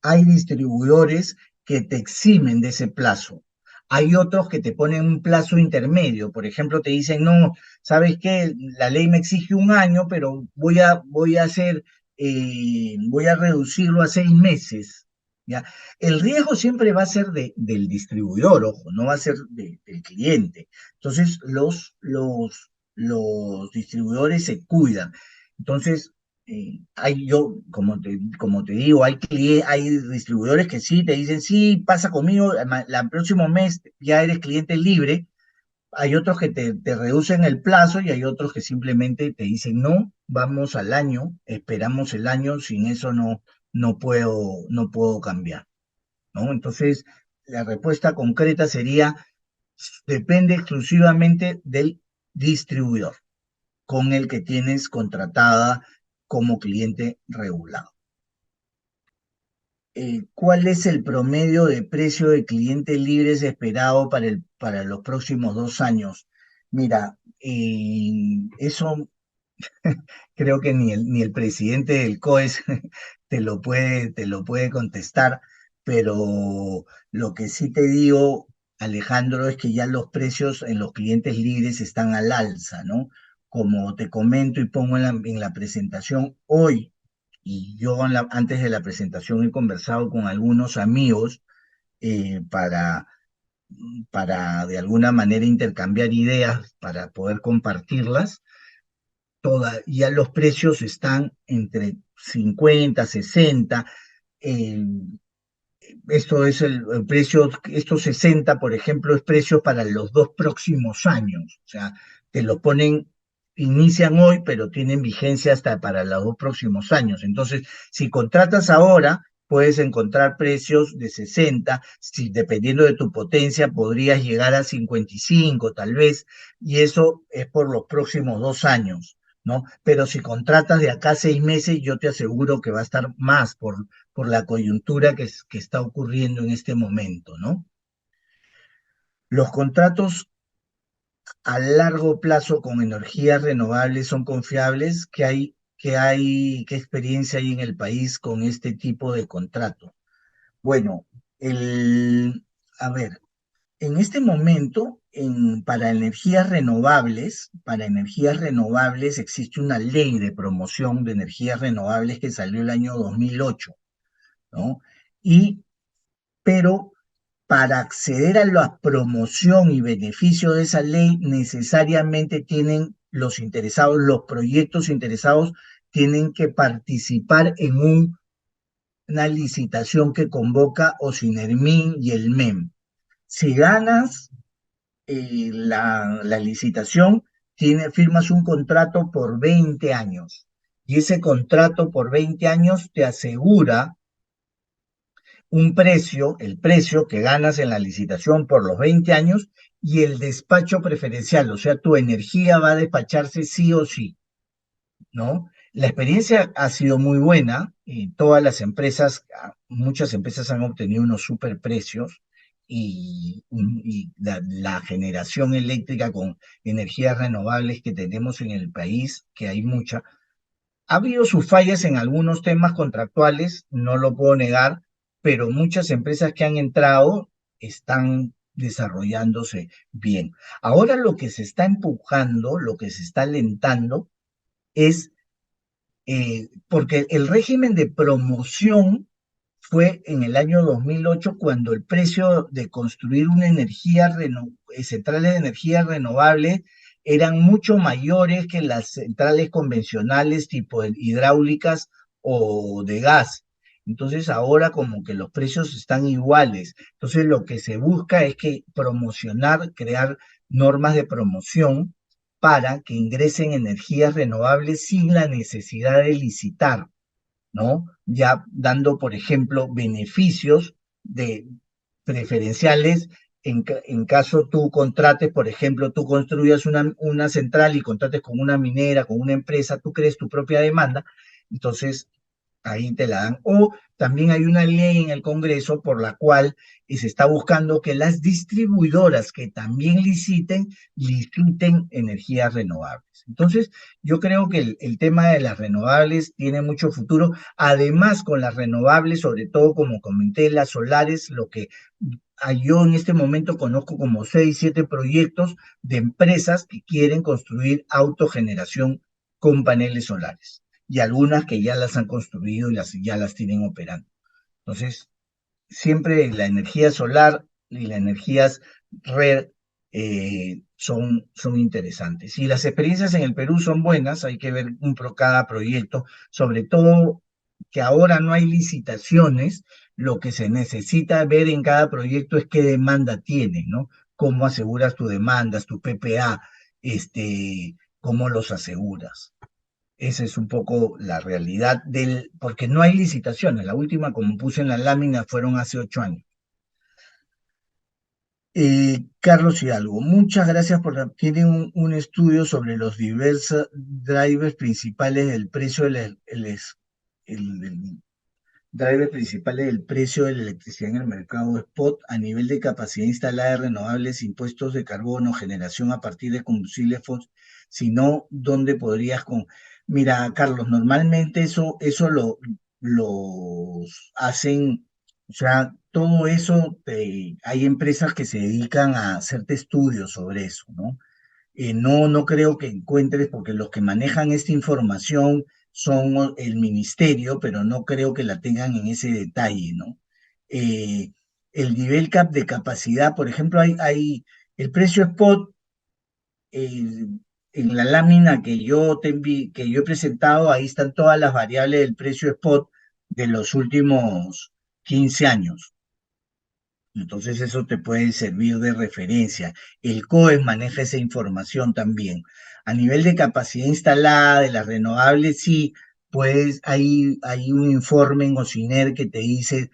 Hay distribuidores que te eximen de ese plazo. Hay otros que te ponen un plazo intermedio. Por ejemplo, te dicen, no, ¿sabes qué? La ley me exige un año, pero voy a reducirlo a 6 meses. ¿Ya? El riesgo siempre va a ser del distribuidor, ojo, no va a ser del cliente. Entonces, los distribuidores se cuidan. Entonces, como te digo, hay distribuidores que sí te dicen, sí, pasa conmigo, el próximo mes ya eres cliente libre. Hay otros que te reducen el plazo y hay otros que simplemente te dicen, no, vamos al año, esperamos el año, sin eso no puedo cambiar, ¿no? Entonces, la respuesta concreta sería, depende exclusivamente del distribuidor con el que tienes contratada como cliente regulado. ¿Cuál es el promedio de precio de clientes libres esperado para los próximos 2 años? Mira, eso creo que ni el presidente del COES te lo puede contestar, pero lo que sí te digo, Alejandro, es que ya los precios en los clientes libres están al alza, ¿no? Como te comento y pongo en la presentación hoy, y yo antes de la presentación he conversado con algunos amigos para para de alguna manera intercambiar ideas, para poder compartirlas. Ya los precios están entre 50, 60. eh, Esto es el precio, estos 60, por ejemplo, es precio para los 2 próximos años. O sea, te lo ponen, inician hoy, pero tienen vigencia hasta para los 2 próximos años. Entonces, si contratas ahora, puedes encontrar precios de 60. Si, dependiendo de tu potencia, podrías llegar a 55 tal vez, y eso es por los próximos 2 años. ¿No? Pero si contratas de acá a 6 meses, yo te aseguro que va a estar más por la coyuntura que está ocurriendo en este momento, ¿no? Los contratos a largo plazo con energías renovables son confiables. ¿Qué experiencia hay en el país con este tipo de contrato? Bueno, el, a ver, en este momento, para energías renovables existe una ley de promoción de energías renovables que salió el año 2008, ¿no? Y, pero para acceder a la promoción y beneficio de esa ley, necesariamente tienen los interesados, los proyectos interesados, tienen que participar en una licitación que convoca OSINERMIN y el MEM. Si ganas la licitación, firmas un contrato por 20 años. Y ese contrato por 20 años te asegura el precio que ganas en la licitación por los 20 años y el despacho preferencial, o sea, tu energía va a despacharse sí o sí, ¿no? La experiencia ha sido muy buena y todas las empresas, muchas empresas han obtenido unos superprecios y la generación eléctrica con energías renovables que tenemos en el país, que hay mucha, ha habido sus fallas en algunos temas contractuales, no lo puedo negar, pero muchas empresas que han entrado están desarrollándose bien. Ahora lo que se está empujando, lo que se está alentando es, porque el régimen de promoción fue en el año 2008 cuando el precio de construir centrales de energía renovable eran mucho mayores que las centrales convencionales tipo hidráulicas o de gas. Entonces ahora como que los precios están iguales. Entonces lo que se busca es que promocionar, crear normas de promoción para que ingresen energías renovables sin la necesidad de licitar, ¿no? Ya dando, por ejemplo, beneficios de preferenciales en caso tú contrates, por ejemplo, tú construyas una central y contrates con una minera, con una empresa, tú crees tu propia demanda, entonces ahí te la dan. O también hay una ley en el Congreso por la cual se está buscando que las distribuidoras que también liciten energías renovables. Entonces, yo creo que el tema de las renovables tiene mucho futuro. Además, con las renovables, sobre todo como comenté, las solares, yo en este momento conozco como 6, 7 proyectos de empresas que quieren construir autogeneración con paneles solares y algunas que ya las han construido y ya las tienen operando. Entonces, siempre la energía solar y las energías red son interesantes. Y las experiencias en el Perú son buenas, hay que ver cada proyecto, sobre todo que ahora no hay licitaciones, lo que se necesita ver en cada proyecto es qué demanda tiene, ¿no? Cómo aseguras tu demandas, tu PPA, cómo los aseguras. Esa es un poco la realidad porque no hay licitaciones. La última, como puse en la lámina, fueron hace 8 años. Carlos Hidalgo, muchas gracias tiene un estudio sobre los diversos drivers principales del precio el driver principales del precio de la electricidad en el mercado spot a nivel de capacidad instalada de renovables, impuestos de carbono, generación a partir de combustibles fósiles, sino dónde podrías con... Mira, Carlos, normalmente eso los hacen, o sea, todo eso, hay empresas que se dedican a hacerte estudios sobre eso, ¿no? No creo que encuentres, porque los que manejan esta información son el ministerio, pero no creo que la tengan en ese detalle, ¿no? Eh, el nivel cap de capacidad, por ejemplo, hay el precio spot, eh, en la lámina que yo he presentado, ahí están todas las variables del precio spot de los últimos 15 años. Entonces eso te puede servir de referencia. El COES maneja esa información también. A nivel de capacidad instalada de las renovables, sí, pues hay un informe en OCINER que te dice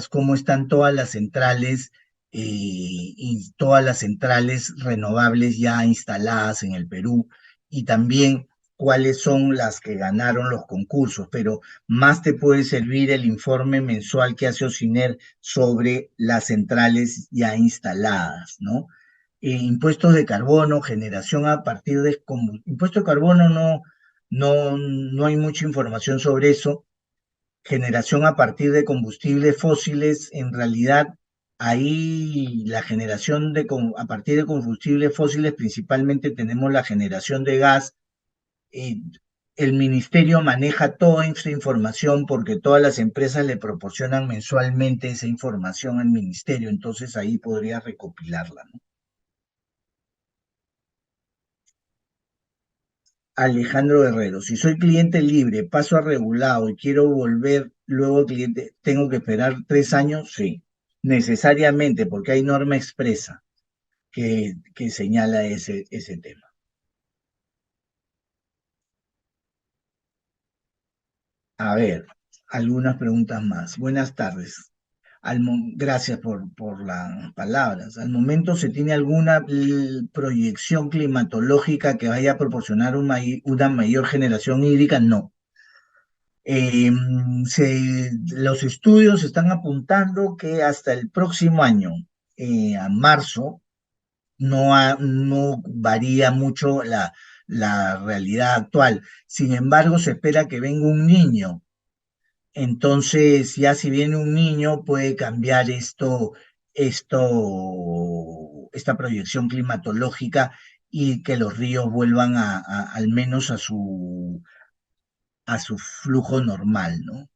cómo están todas las centrales y todas las centrales renovables ya instaladas en el Perú y también cuáles son las que ganaron los concursos, pero más te puede servir el informe mensual que hace OCINER sobre las centrales ya instaladas, ¿no? Impuestos de carbono, generación a partir de impuesto de carbono no hay mucha información sobre eso. Generación a partir de combustibles fósiles, en realidad ahí la generación a partir de combustibles fósiles principalmente tenemos la generación de gas. eh, el ministerio maneja toda esta información porque todas las empresas le proporcionan mensualmente esa información al ministerio, entonces ahí podría recopilarla, ¿no? Alejandro Herrero, si soy cliente libre, paso a regulado y quiero volver luego cliente, ¿tengo que esperar 3 años? Sí, necesariamente, porque hay norma expresa que señala ese tema. A ver, algunas preguntas más. Buenas tardes. Gracias por las palabras. ¿Al momento se tiene alguna proyección climatológica que vaya a proporcionar una mayor generación hídrica? No. Los estudios están apuntando que hasta el próximo año, a marzo, no varía mucho la realidad actual. Sin embargo, se espera que venga un niño. Entonces, ya si viene un niño, puede cambiar esta proyección climatológica y que los ríos vuelvan al menos a su flujo normal, ¿no?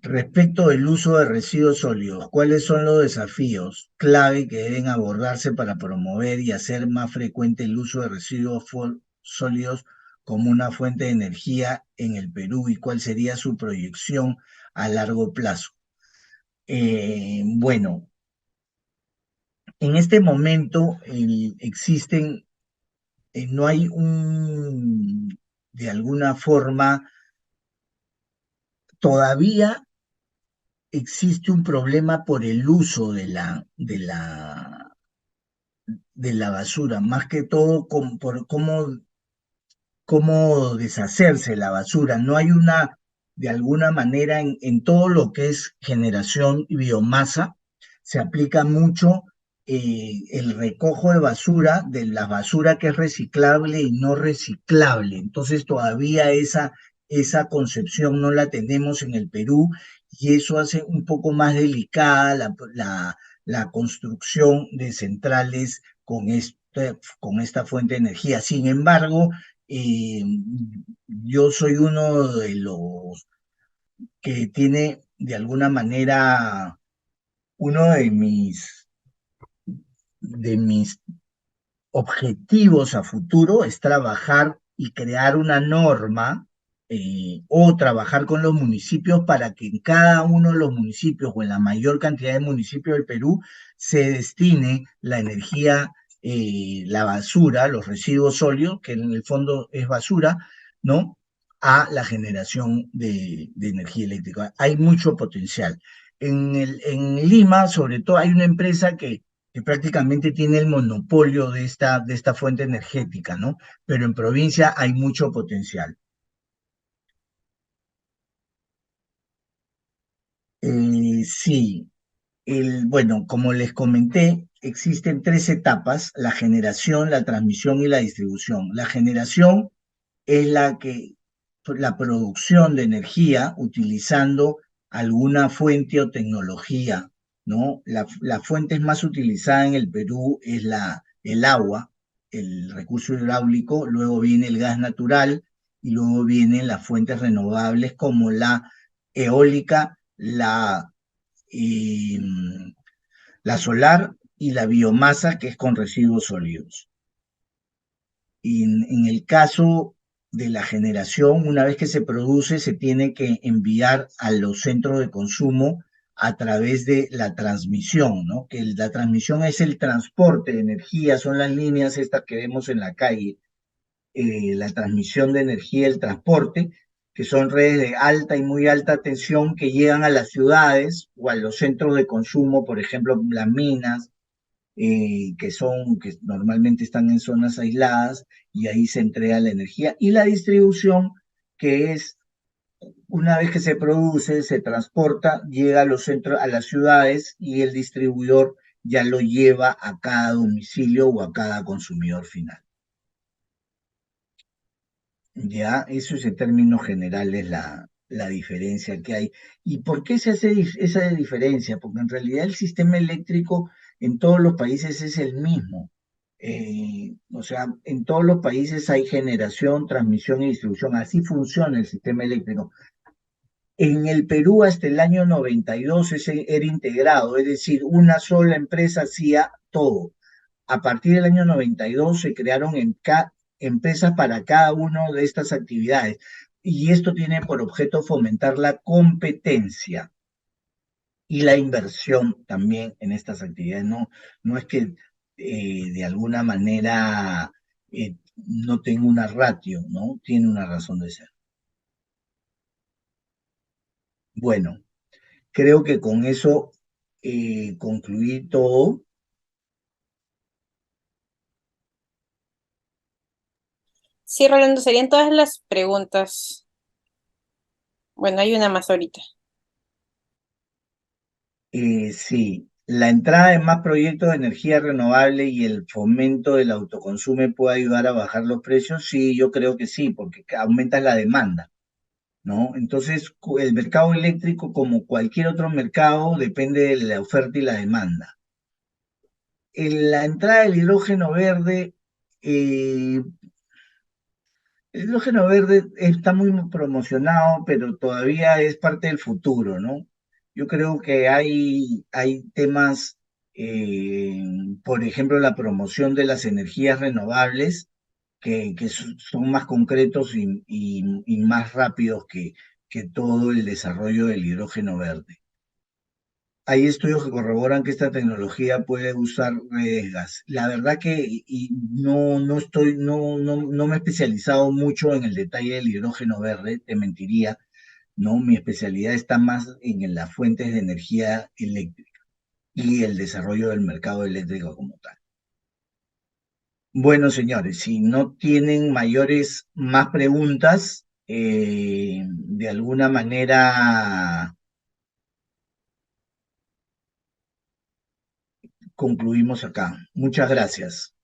Respecto del uso de residuos sólidos, ¿cuáles son los desafíos clave que deben abordarse para promover y hacer más frecuente el uso de residuos sólidos como una fuente de energía en el Perú y cuál sería su proyección a largo plazo? Bueno, en este momento no hay de alguna forma, todavía existe un problema por el uso de la basura, más que todo por cómo deshacerse la basura. No hay de alguna manera, en todo lo que es generación y biomasa, se aplica mucho el recojo de basura, de la basura que es reciclable y no reciclable. Entonces todavía esa concepción no la tenemos en el Perú y eso hace un poco más delicada la construcción de centrales con esta fuente de energía. Sin embargo, eh, yo soy uno de los que tiene de alguna manera uno de mis objetivos a futuro es trabajar y crear una norma o trabajar con los municipios para que en cada uno de los municipios o en la mayor cantidad de municipios del Perú se destine la energía, la basura, los residuos sólidos, que en el fondo es basura, ¿no? A la generación de energía eléctrica. Hay mucho potencial. En Lima, sobre todo, hay una empresa que prácticamente tiene el monopolio de esta fuente energética, ¿no? Pero en provincia hay mucho potencial. Sí, bueno, como les comenté, existen 3 etapas: la generación, la transmisión y la distribución. La generación es la producción de energía utilizando alguna fuente o tecnología, ¿no? La fuente más utilizada en el Perú es el agua, el recurso hidráulico, luego viene el gas natural y luego vienen las fuentes renovables como eólica, y, la solar y la biomasa, que es con residuos sólidos. Y en el caso de la generación, una vez que se produce, se tiene que enviar a los centros de consumo a través de la transmisión, ¿no? Que la transmisión es el transporte de energía, son las líneas estas que vemos en la calle, la transmisión de energía, el transporte, que son redes de alta y muy alta tensión que llegan a las ciudades o a los centros de consumo, por ejemplo, las minas, que normalmente están en zonas aisladas, y ahí se entrega la energía. Y la distribución, que es una vez que se produce, se transporta, llega a los centros, a las ciudades, y el distribuidor ya lo lleva a cada domicilio o a cada consumidor final. Ya, eso es en términos generales la diferencia que hay. ¿Y por qué se hace esa diferencia? Porque en realidad el sistema eléctrico en todos los países es el mismo. O sea, en todos los países hay generación, transmisión y distribución. Así funciona el sistema eléctrico. En el Perú hasta el año 92 ese era integrado, es decir, una sola empresa hacía todo. A partir del año 92 se crearon empresas para cada una de estas actividades, y esto tiene por objeto fomentar la competencia y la inversión también en estas actividades. No, no es que de alguna manera no tenga una ratio, ¿no? Tiene una razón de ser. Bueno, creo que con eso concluí todo. Sí, Rolando, serían todas las preguntas. Bueno, hay una más ahorita. Sí, la entrada de más proyectos de energía renovable y el fomento del autoconsumo puede ayudar a bajar los precios. Sí, yo creo que sí, porque aumenta la demanda, ¿no? Entonces, el mercado eléctrico, como cualquier otro mercado, depende de la oferta y la demanda. En la entrada del hidrógeno verde, eh, el hidrógeno verde está muy promocionado, pero todavía es parte del futuro, ¿no? Yo creo que hay temas, eh, por ejemplo, la promoción de las energías renovables, que son más concretos y más rápidos que todo el desarrollo del hidrógeno verde. Hay estudios que corroboran que esta tecnología puede usar redes gas. La verdad que no me he especializado mucho en el detalle del hidrógeno verde, te mentiría, ¿no? Mi especialidad está más en las fuentes de energía eléctrica y el desarrollo del mercado eléctrico como tal. Bueno, señores, si no tienen más preguntas, de alguna manera concluimos acá. Muchas gracias.